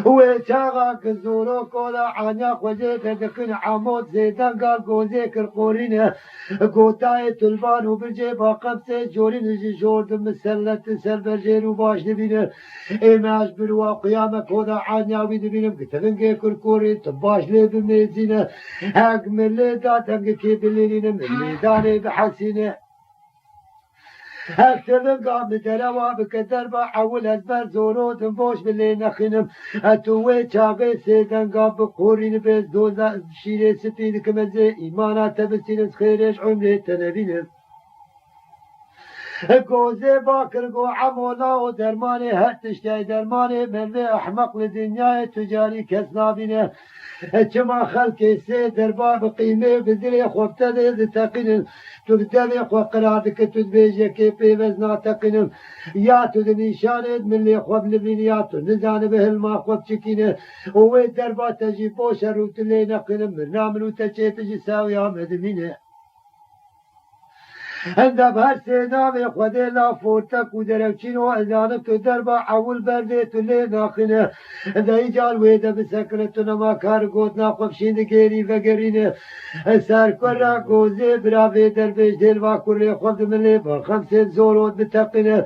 Speaker 1: ويشاغا كزورو كولا عانيا خوزيتا دكن عمود زيدان قال قوزيكر قورينه قوتاي تلبان وبرجيبا قبسي جورين جورد مسلت سلبرجين وباش نبينه ايماش بروا قيامة كودا عانيا ويدبينم كتلنجي كركوري تباش لي بميزينه هاق من لي داتنج كي بلينه من ميداني بحسينه هكتبن قام بدروا بكدربا حول أزبر زورو تنبوش باللي نخنم أتوي شاقي سيدن قام بقورين بيز دوزا شيري ستين كمزي إيمانا تبسين خيرش عمري تنبينم گوزه باکر گو عمولا و درمانه هر تشتای درمانه ملوه احمق لدنیای تجاری کس نابینه چما خلقی سه دربا بقیمه بدل خوبته ده تقینن تو بدل خو قراد که تو بیجه که پیوز ناتقینم یا تو دنیشانت ملی خوب لبین یا تو نزانه به هلما خوب چکینه اوه دربا تجی بوش روت لی نقینم مرناملو تچه تجی ساوی آمد مینه هندب هر سينامي خودي لا فورتك ودركشين وإذانك تدربا عول بردي تلي ناخنه هندا يجال ويدا بسكنتنا ما كار قوت ناقب شين دقيري فقرينه سار كرا قوزي برافي دربيش دلوا كوري خود ملي بخمسين زورود بتقنه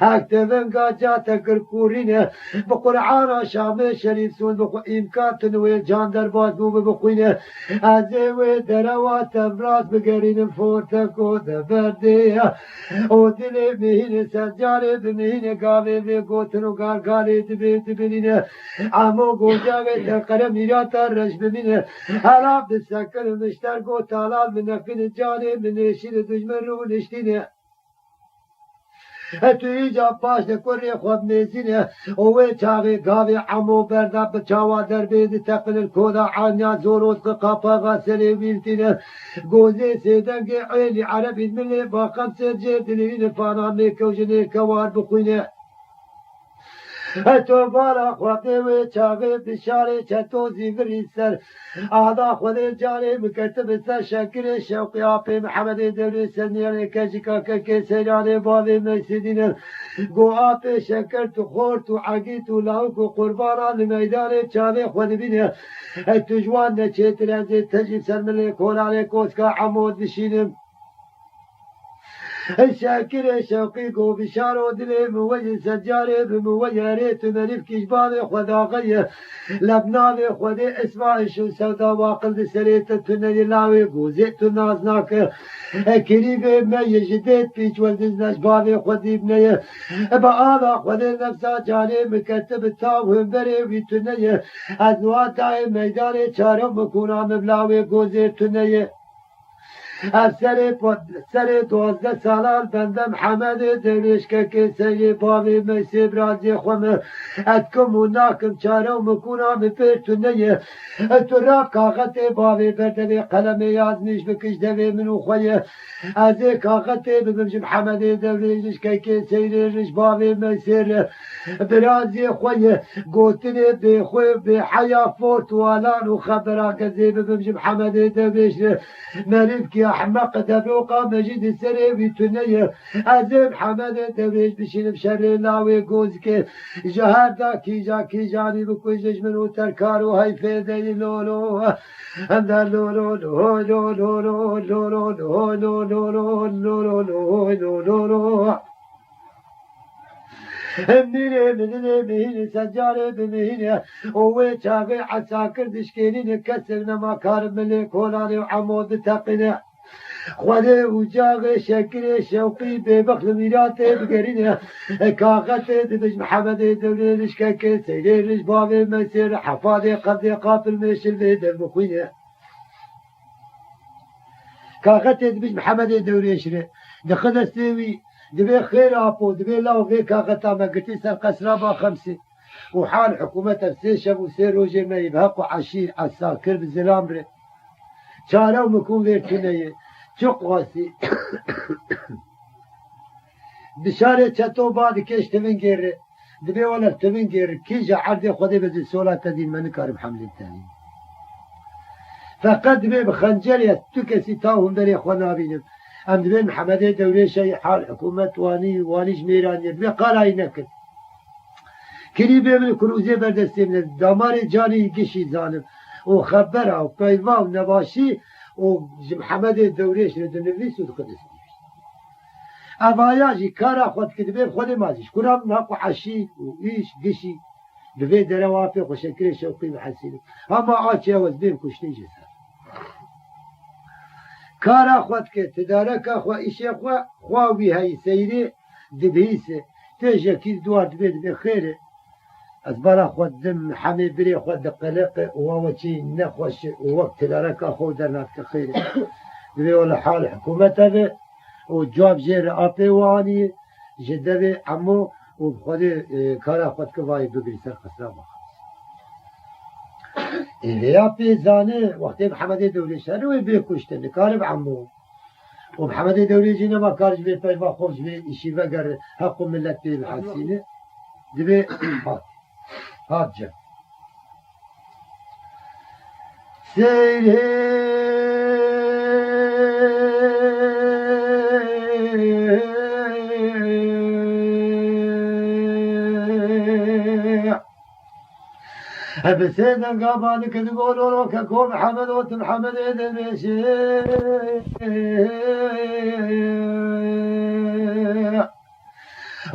Speaker 1: اكتبن قاجا تكر كورينه بقرعانا شامي شريف سون بخو إمكان تنويل جان درباز بو بخوينه ازي ويدروا تبراز بقرين فورتك ودب بردی او دل مهین سجاره بمهین گاوه و گوتن و گارگالی دبینه امو گوجاوه تقره میراتا رش ببینه حالا بسکر مشتر گو تالال منقین جانه منشیر دجمن رو نشتینه تو ایجا باش نکوری خود میزینه اوه چاقی گاوی عمو برده بچاوا در بید تقل الکودا عانیا زوروز قاپا غاسلی ویلتینه گوزی سیدنگی عیلی عربی ملی با خمسه جیر دلوین فانامی کوجنی کوار بخوینه تو بالا خواهده و چاقی بشاری چطو زیوری سر آدا خود جاری مکتب سر شکر شوقی آپی محمد دوری سرنیان کجکا که سیران بابی میسیدین گو آپی شکر تو خور تو عگی تو لاوک و قربانان میدان چاقی خود بینه تو جوان نچه ترنزی تجیب سرملی کولان کوسکا عمود بشینم شاكر شوقي قو بشار ودلي موي سجاري بموي ريت منيف كشباني خداقية لبناني خدي اسمع شو سودا واقل سريت تنادي لاوي قوزيت نازناك كريبي ما يجديت بيج ولدزناش بابي خدي بنية بقالا خدي نفسا جاني مكتب التاوهم بري ويتنية ازوات داي ميداني چارم مكونا مبلاوي قوزيت تنية سر 12 سالان بندم حمد درویش که سری باوی میسی برازی خومه اتکم و ناکم چاره و مکونام پیرتونه تو را کاغت باوی بردوی قلم یازمیش بکش دوی منو خویه از کاغت ببمجم حمد درویش که سری رش باوی میسیر برازی خویه گوتنی بی خوی بی حیا فورت والان و خبرا کزی ببمجم حمد درویش مریف که احمق دبوقا مجید سری ویتونه ازم حمد دویش بشینم شر لاوی گوز که جهر دا کی جانی بکوشش منو ترکار و حیفه دی لولو اندر لولو لولو لولو لولو لولو لولو لولو لولو منه مهینه سجاره بمهینه اوه چاقی عساکر دشکینینه کسر نما کار ملی کولانی و عمود تقینه خواده و جاغ شکر شوقی ببخل میرات بگرینه کاغت دبج محمد دولیش که سیلیش باب مسیر حفاظ قبض قابل میشل بیدر بخوینه کاغت دبج محمد دولیش ره دخل استوی دبي خير أبو دبي لا وغير كاغتا ما قلتي سر قسرابا خمسة وحال حكومة السيشب وسير روجي ما يبهقوا عشير عساكر بالزلامرة شارع ومكون غير تنية شقواسي بشارة شتو بعد كيش تمن غير دبي ولا تمن غير كيجا عردي خدي بدي سولا تدين من كارب حمل الثاني فقد دبي بخنجر يتكسي تاهم دري خوانا بينهم ام دبي محمد دوري شيء حال حكومة واني جميرانية دبي قارعي نكت كريبه من كروزي بردستي من الدمار جاني قشي زانم وخبرها وقيمة ونباشي ومحمد دوري شرد النفيس ودخلت افاياجي كارا خود كدبي خودي مازيش كرام ناقو حشي وإيش قشي دبي دروافي وشكري شوقي محسيني اما آتي وزبين كشتي جزا کارا خود که تدارک خو ایشه خو بی های سیری دبیسه تجاکی دوار دبی خیره از برا خود دم حمی بری خود قلق و وچی نخوش وقت تدارک خو در نفت خیره دبی ولا حال حکومت به و جواب جیر آپی وانی جدبی عمو و خود کارا خود که وای بگری سر خسرا بخ إليا بيزانه وقت محمد دولي شروي بيكوشتن كارب عمو ومحمد دولي جينا ما كارج بي طيبا خوش بي إشي بقر حقو ملت بي الحسينة دبي هات جا سيري بسيدنا قابانك تقولوا لك كون محمد وانت محمد دمشي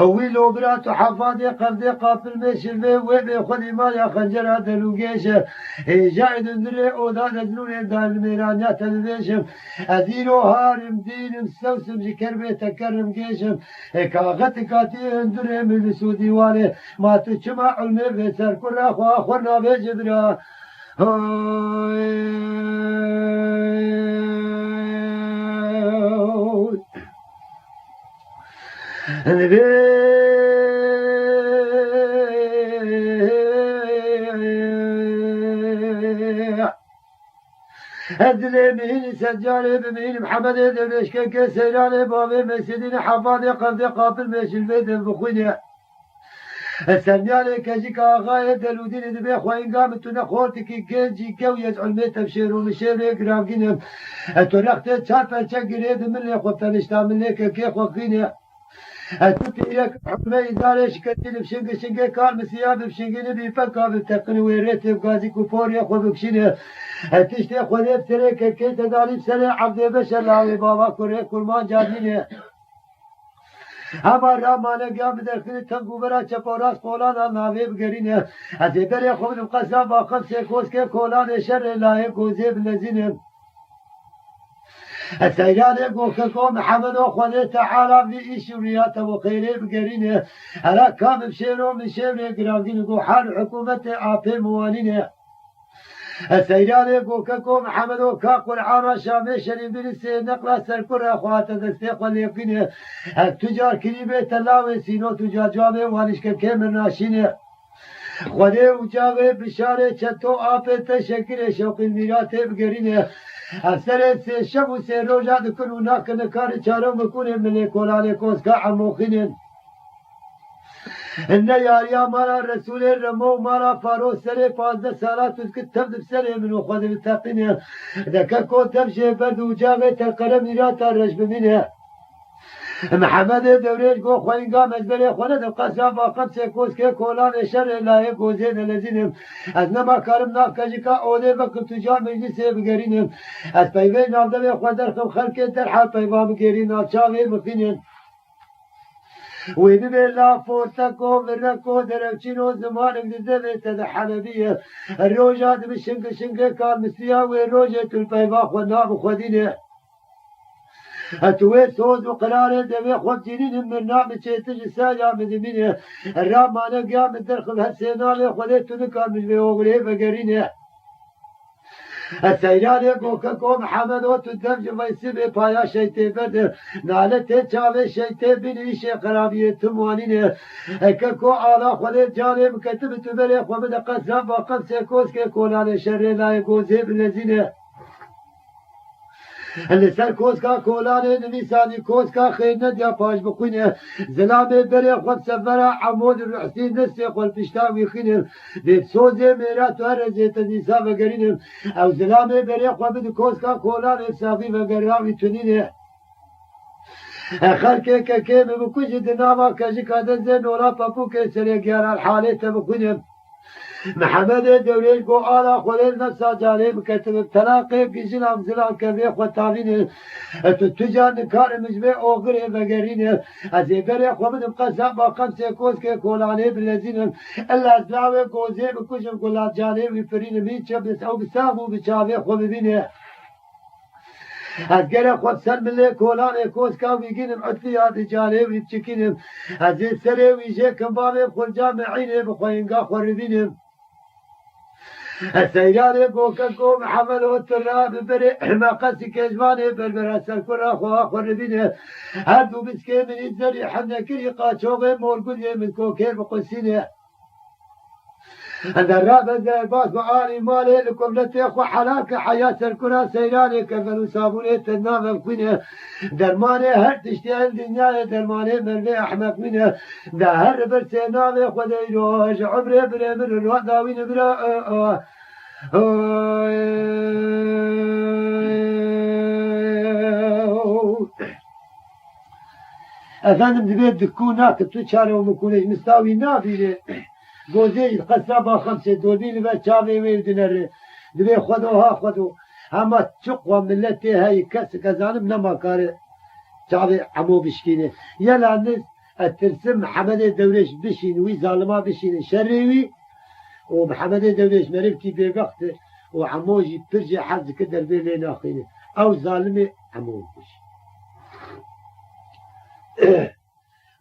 Speaker 1: ويلو برات حفاظي قبضي قافل مشي ويبي خذي ما يا خنجر هذا لوجيشه جايد ندري اودا نزلوني دار الميرانات البيشم اديرو هارم دينم سوسم جكربي تكرم جيشم كاغت كاتي ندري من بسودي والي ما تجمع علمي بسر كل اخو اخورنا بجبرا هدلي مين سجاري بمين محمد دبلش كسيراني بابي مسجدين حفاظي قبضي قابل مش البيت بخويني السنيالي كجيك آغاية دلودين دبي خوين قامت نخورتك كيجي كو يجعل ميت بشير ومشير يقرام جنم اتونخت تشارفة تشاقريد من لي خو فلشتا من لي كي خوكيني اتوتي لك حكمي داري شكتين بشنق شنق كار مسياب بشنقين بيفكا بتقن ويريت بغازي كوبوريا خو بكشيني تشتي خذيت سريك كي تداري بسري عبد بشر لاوي بابا كوري كرمان جاديني اما رامانه قام داخل تنقو برا چپوراس قولانا ناوی بگرینه از بری خود قصاب با خمسه کوس که کولان شر لایه گوزه بلزینه السيران يقول محمد وخواني تعالى في إشوريات وخيري بقرينه ألا كام بشيرو من شيري قراندين يقول حال حكومة آبي موانينه السيران يقول محمد وكاكو العامة شامي شريف بلسي نقلا سركر أخوات دستيق واليقينه التجار كريمة تلاوي سينو تجار جامي وانشك كامل ناشينه خودي وجاوي بشارة چتو آبي تشكل شوق الميرات بقرينه أفسر سي شبو سي روجا دكنو ناكن كار چارو مكونه ملي كولاني كوسكا عموخينين إن ياريا مارا رسول الرمو مارا فارو سري 15 سالات تسكت تبدب سري منو خود بتاقينه دكا كو تمشي بردو جاوي تلقرم ميراتا رجب منه محمد دوريش قو خوين قام ازبري خولد القصاب وقم سيكوس كي كولان شر لاي قوزين الذين ازنما كارم ناكجيكا اولي بكم تجار مجلسي بقرينهم از بيبين نابدبي خودرخم خلقي ترحال بيبا بقرين ناتشاوي مفينين ويبي بالله فورتكو بركو دربشينو زمانك دزبي تدحنبيه الروجات بالشنق شنق كان مسيا والروجة البيبا خودنا بخودينه اتوي صوت وقرار دمي خود جنين من نعم تشيتج ساجا مدمينه الرام انا قام الدرخل هالسينالي خليت نكال مش بيوغلي بقرينه السيران يقول محمد وتدمج ويسيب بايا شيتي بدر نالتي تشاوي شيتي بني شي قرابيه تموانينه ككو على خليت جاني مكتب تبري وبدا قسم وقم سيكوس كي كولان شر لا يقوزي بالذين اللي سر كوسكا كولاني نميساني كوسكا خير نديا باش بقينه زلامي بري خود سفرة عمود الرحسين نسي خول فشتاوي خينه ديت سوزي ميرات وهرزي تنسا وقرينه او زلامي بري خود بدو كوسكا كولاني سافي وقراوي تنينه خلقي كيم بكوش دناما كجيكا دزين ورا بابو كيسري قيارا الحالي تبقينه محمد دوريش قو آلا خليل نسا جاني مكتب تلاقي بجنام زلان كبير وطابين تجان نكار مجمع اوغري بقرين ازي بري خومد مقسم باقم سيكوز كي كولاني بلزين الا ازلاوي قوزي بكوشم كولات جاني ويفرين ميتشا بس او بسامو بشابي خومدين ازگره خود سر ملی کولان کوسکا ویگینم عطفیات جانه ویبچکینم ازی سره ویجه کمبامه خلجا معینه بخوینگا خوردینم السيارة كوكاكو محمد والتراب بري ما قاسي كجماني بربر السركر أخوة خربينه هادو مسكين من الزري حنا كريقا شوغي مورقل من كوكير بقسينه أنا الرابع زي الباس وعالي مالي لكم لتيخو حلاك حياة سركنا سيراني كفلو صابوني تنام بكوينه درماني هر تشتغل دنيا درماني مرمي أحمق منه ده هر برسينامي خديروش عمري بري من الوضاوين برا أفندم دبيت دكونا كتو تشاري ومكونيش مستاوي نافي گوزه قصابا خمسه دوربین و چاوی ویدنر دوی خودوها خودو اما چقوا ملتی های کس کزانم نما کاره چاوی عمو بشکینه یلا نز الترسم محمد دولش بشين وي ظالما بشين شريوي ومحمد دولش مرفتي بوقت وعموجي برجي حز كدر بين اخينه او ظالمي عموج بشي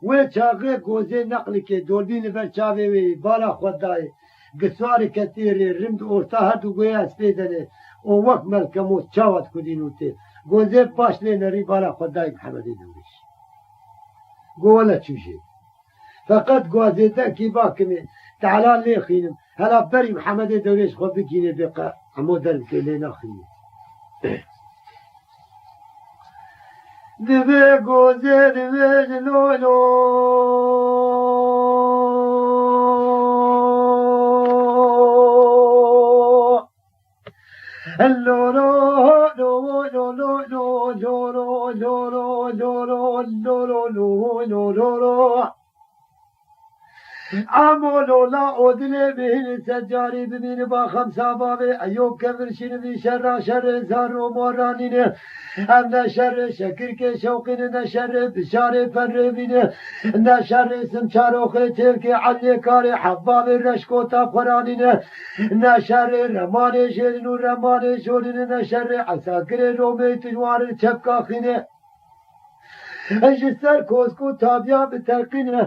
Speaker 1: وچاقه گوزه نقل که دولبین بر چاوه وی بالا خدای گسوار کتیری رمد orta هدو گوی از پیدنه او وقت ملکمو چاوت کدینو ته گوزه باش لینری بالا خدای محمد دولش گولا چوشی فقط گوزه ده کی باکمه تعالى لي خينم هلا بري محمد دولش خو بكيني بقى عمو درك لينا خينم دبي گوزه دبي لولو اللولو لولو لولو لولو لولو لولو لولو لولو عمولو لا أدنى بهن سجاري بمين با خمسة بابي أيوب كبرشين بي شر شر زارو مورانين هم نشر شكر كي شوقين نشر بشار فرمين نشر سمشارو خيتل كي علي كاري حباب الرشكو تابخرانين نشر رماني شيرين ورماني شورين نشر عساكر رومي تجوار الشبكاخين اجسر کوسکو تابیا به ترقینه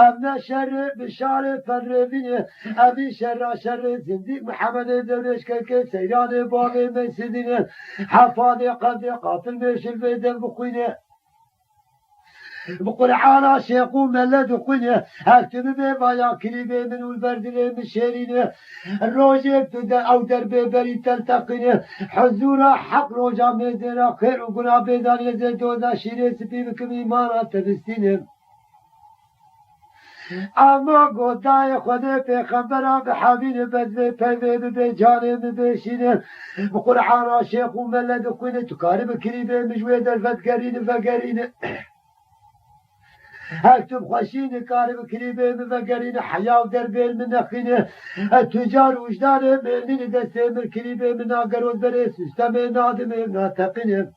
Speaker 1: امنا شر بشار فرمینه ابی شر شر زندی محمد دولش که سیران باغ مسدینه حفاظ قد قاتل میشل بیدن بخوینه بقرعانا شيخو ملد قنية هكتب ببايا كريبي من والبردلي مشيرينه الروجب تدى أو دربي بري تلتقينه حزورا حق روجا ميدنا خير وقنا بيدان يزيدونا شيري سبي بكم إيمانا تبستينه اما گودای خدا پیغمبران به حبیب بدوی پیوی به جانه بشینه بقرعان شیخ و ملد قنية تکاری بکری به مجوی در فتگرین فگرینه هكتب خشين كارب كريبين مفقرين حياة دربين من نخينه التجار وجدان من دستمر كريبين من ناقرون بريس استمي نادم ناتقينه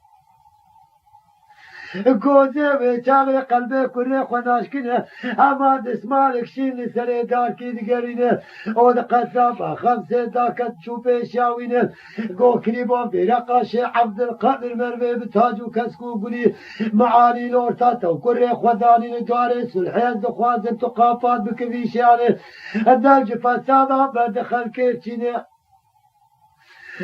Speaker 1: گوزه و چاوه قلبه کره خوناشکنه اما دسمالک شین لسره دار کی دگرینه او ده قطرا با خمسه داکت چوبه شاوینه گو کریبان بیرقاش عبدالقادر مروه بتاجو کسکو گلی معانی لورتا تو کره خودانی داره سلحیز دخوازم تو قافات بکویشیانه درج فسادا بدخل کفچینه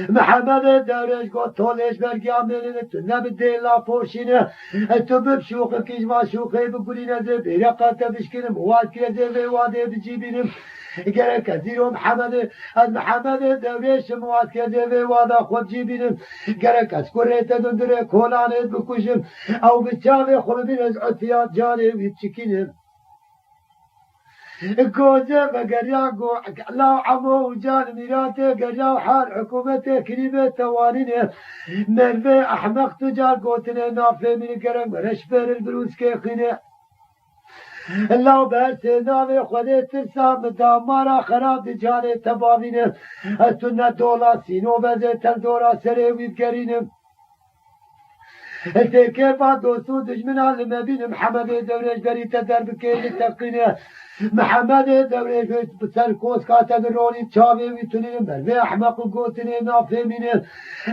Speaker 1: محمد دارش قد طولش برگام منه تو نبدی لا پوشینه تو بشوخ کیش ما شوخی بگولینه ده بیرقات بشکنم واد کرده و واده بجیبینم گره کزیرو محمد از محمد دارش مواد کرده و واده خود جیبینم گره کس کره تدندره کولانه بکشم او بچاوه خودبین از عطیات جانه ویچکینم گوزه و گریا گو لا عمو جان میراته گریا حال حکومته کریبه توانینه مروه احمق تجار گوتنه نافه من گرم ورش بر البروز که خینه لا بس ناوی خودی ترسام دامارا خراب جانه تباوینه تونه دولا سینو بزه تل دورا سره ویب گرینه تکر با دوستو دشمنان لمبین محمد دورش بری تدر بکیل تقینه محمد دورش بسر کوس کاتد رونی چاوی ویتونین مروی احمق گوتنی نافهمینه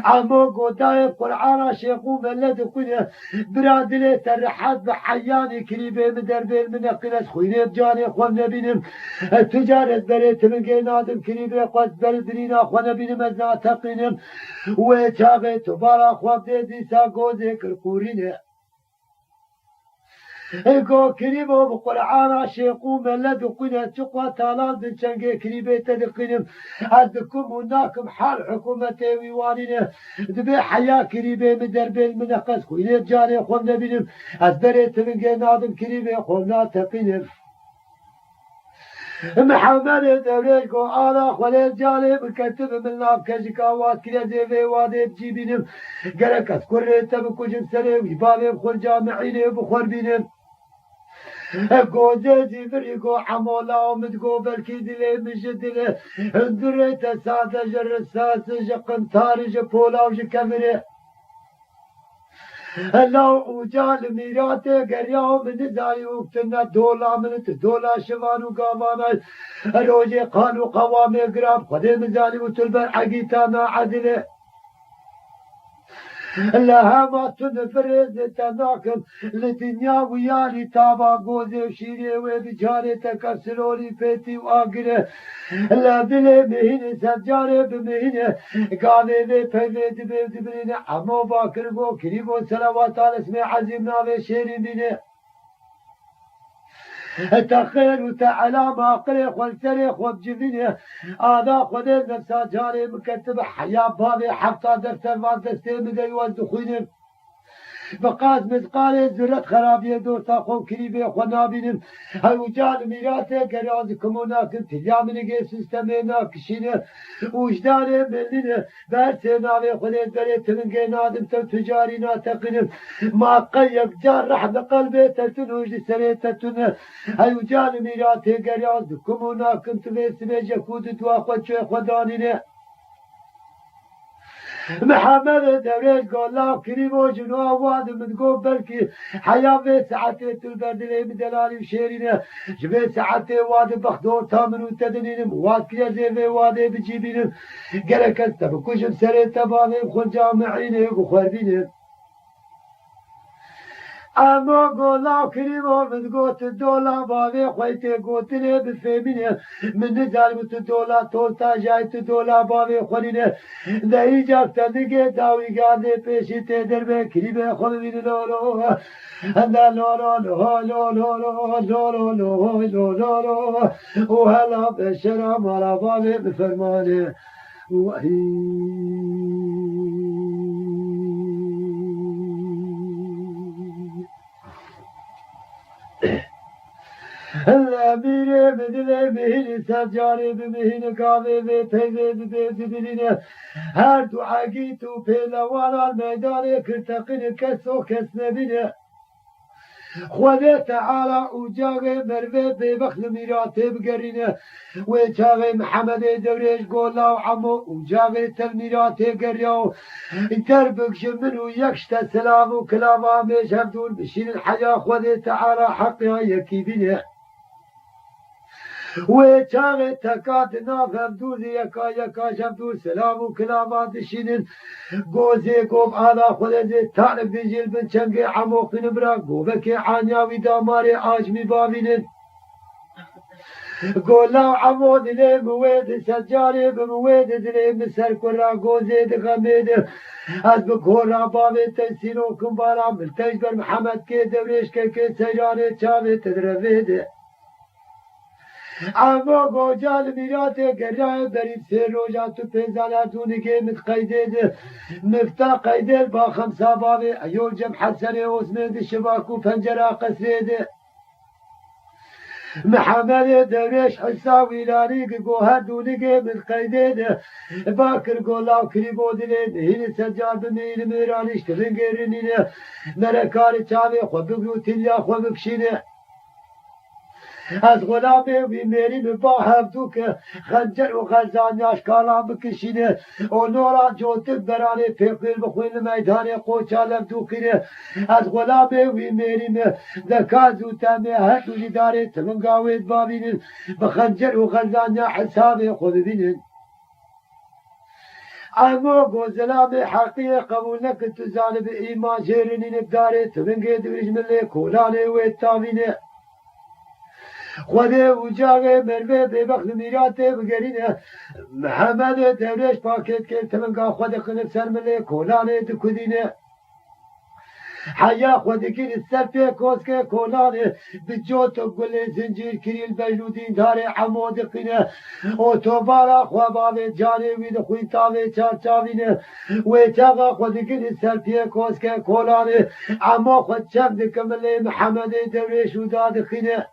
Speaker 1: اما گودای قرآن شیخو ملد کنه برادله ترحت بحیانی کریبه مدربیل منقلت خوینه جانی خواه نبینم تجارت بریت من گینادم کریبه قد بردرینا خواه نبینم از ناتقینم و چاقه تبارا خواه دیسا گوزه کرکورینه گو کریبو بقرآن شیخو ملد کنه چقوه تالان دن چنگه کریبه تدقینم از دکم و ناکم حال حکومت ویوانینه دبی حیا کریبه مدربیل منقص خوینه جانه خواه نبینم از بریت من گینادم کریبه خواه ناتقینم محمد دورش گو آلا خلیل جانه بکتب من ناب کشکاوات کرده و واده بجیبینم گرک از کره تب کجم سره وی بابم خور جامعینه بخور بینم گوزه زیبری گو عمولا آمد گو بلکی دله مجه دله هندره تساده جرساسه جه قنطاره جه پولاو جه کمره هلا وجال ميراته قرياو من داي وقتنا دولا من دولا شوان وقامانا روجي قالوا قوامي قراب خدي مزالي وتلبر حقيتانا عدله لها ما تنفرد تناكم لدنيا ويالي تابا قوزي وشيري وبجاري تكسرولي فيتي واقره لا بلي مهنة سجاري بمهنة قامي بيبي دبرينة عمو باكر بو كريبو سلوات على اسمي عزيمنا بشيري بينه تخيل وتعالى ما قريخ والسريخ وبجبينه هذا خذ نفسه جاري مكتب حياة بابي حفظة دفتر ما دستي مدي والدخين بقاس مثقال زرت خرابية دور تاقوم كريبي خنابينم هاوجان ميراته قراز كمونا كنت اليامن جي سيستمينا كشينه وجدانه منينه برسينا في خليت بريت من جينادم تو تجارينا تقنم ما قيق جرح بقلبي تتنوج سريت تتنه هاوجان ميراته قراز كمونا كنت في سبيجة كود تواخد شوي خدانينه محمد دوريت قال لا كريمو جنوا واد من قوم بلكي حياة بيت ساعتي تلبردلي بدلالي وشيرينه جبيت ساعتي واد بخدور تامن وتدنينم واد كلا زيبي واد بجيبينم قالك استبكوشم سريت تبالي وخل جامعيني وخربينم اما قولا كريمو من قوت الدولة بابي خويتي قوتني بفهميني من نزال قوت الدولة تولتا جايت الدولة بابي خونيني دهي جاك تنقي داوي قادي بيشي تدر بي كريمي خونيني لولو هندا لولو لولو لولو لولو لولو لولو وهلا بشرا مالا بابي بفرماني وهي هلا بيري بدلي بهني سجاري بمهني قاضي بيتيزي ببيني هر دعاقيتو بيلا وانا الميداني كرتقين كسو كسنبيني خودي تعالى وجاغي مرفي ببخل ميراتي بقريني وجاغي محمد دوريش قولا وعمو وجاغي تلميراتي قريو تربك جمنو يكشت سلام وكلاما ميش هبدون بشين الحياة خودي تعالى حقها يكيبيني وچاغ تکات نافم دوزی یکا شمدور سلام و کلامات شینن گوزی گوب آلا خودزی تانک دیجیل بن چنگ عموق نبرا گوبک عانیاوی دامار آجمی بابینن قولا عمو دلی موید سجاری بموید دلی مسر کرا گوزی دغمید از بکورا بابی تنسینو کمبارا ملتج بر محمد که دوریش که سجاری چاوی تدرویده اما گوجال میراته گرای بریم سه روزا تو پنزالاتونی که متقیده مفتا قیده با خمسا بابی ایول جم حسن عثمان شباکو پنجره قصیده محمد درویش حساوی لاری گوهر دونی که متقیده باکر گولاو کریبو دلین هین سجار بمین میرانش تلنگرینینه مرکار چاوی خو بگو تلیا خو بکشینه از غلامی وی میری با هفدو که خنجر و خزانیاش کالا بکشینه و نورا جوتک برانه پیقیر بخوین میدان قوچالم دو کنه از غلامی وی میری دکازو تامی هر دولی داره تلنگاوید بابینن بخنجر و خزانیا حساب خود بینن اما گوزلام حقی قبول نکن تو زانب ایمان جیرنین بداره تلنگی دوریش ملی کولانه و تاوینه خودی وجاغ مروه ببخل میراته بگرینه محمد دورش پاکت که تلنگا خود خنب سرمله کولانه دکودینه حیا خودی که سرپی کوسکه کولانه بجوت و گل زنجیر کریل بجلودین داره عمود قینه او توبارا خواباوه جانه وید خوی تاوه چارچاوینه و چاقا خودی که سرپی کوسکه کولانه اما خود چم دکمله محمد دورش و داد خینه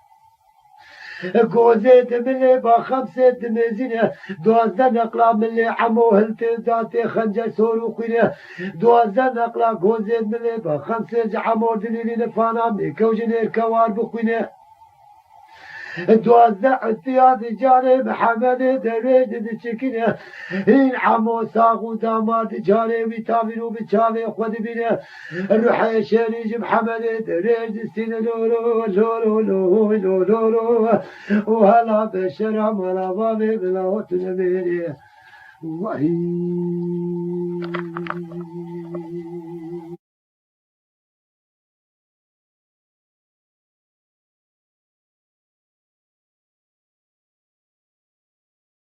Speaker 1: گوزه دمله با خمسه دمزینه دوازده نقلا ملی عمو هلت داته خنجر سورو قینه دوازده نقلا گوزه دمله با خمسه عمو دلیلی نفانا میکو جنیر کوار بقینه دوازده احتیاط جان محمد درویش دچکنه این عمو ساق و داماد جان ویتامین و بچاوی خود بینه روح شریج محمد درویش سینه لولو لولو لولو لولو و هلا بشرم ولا بابي بلا وتنبيني وهي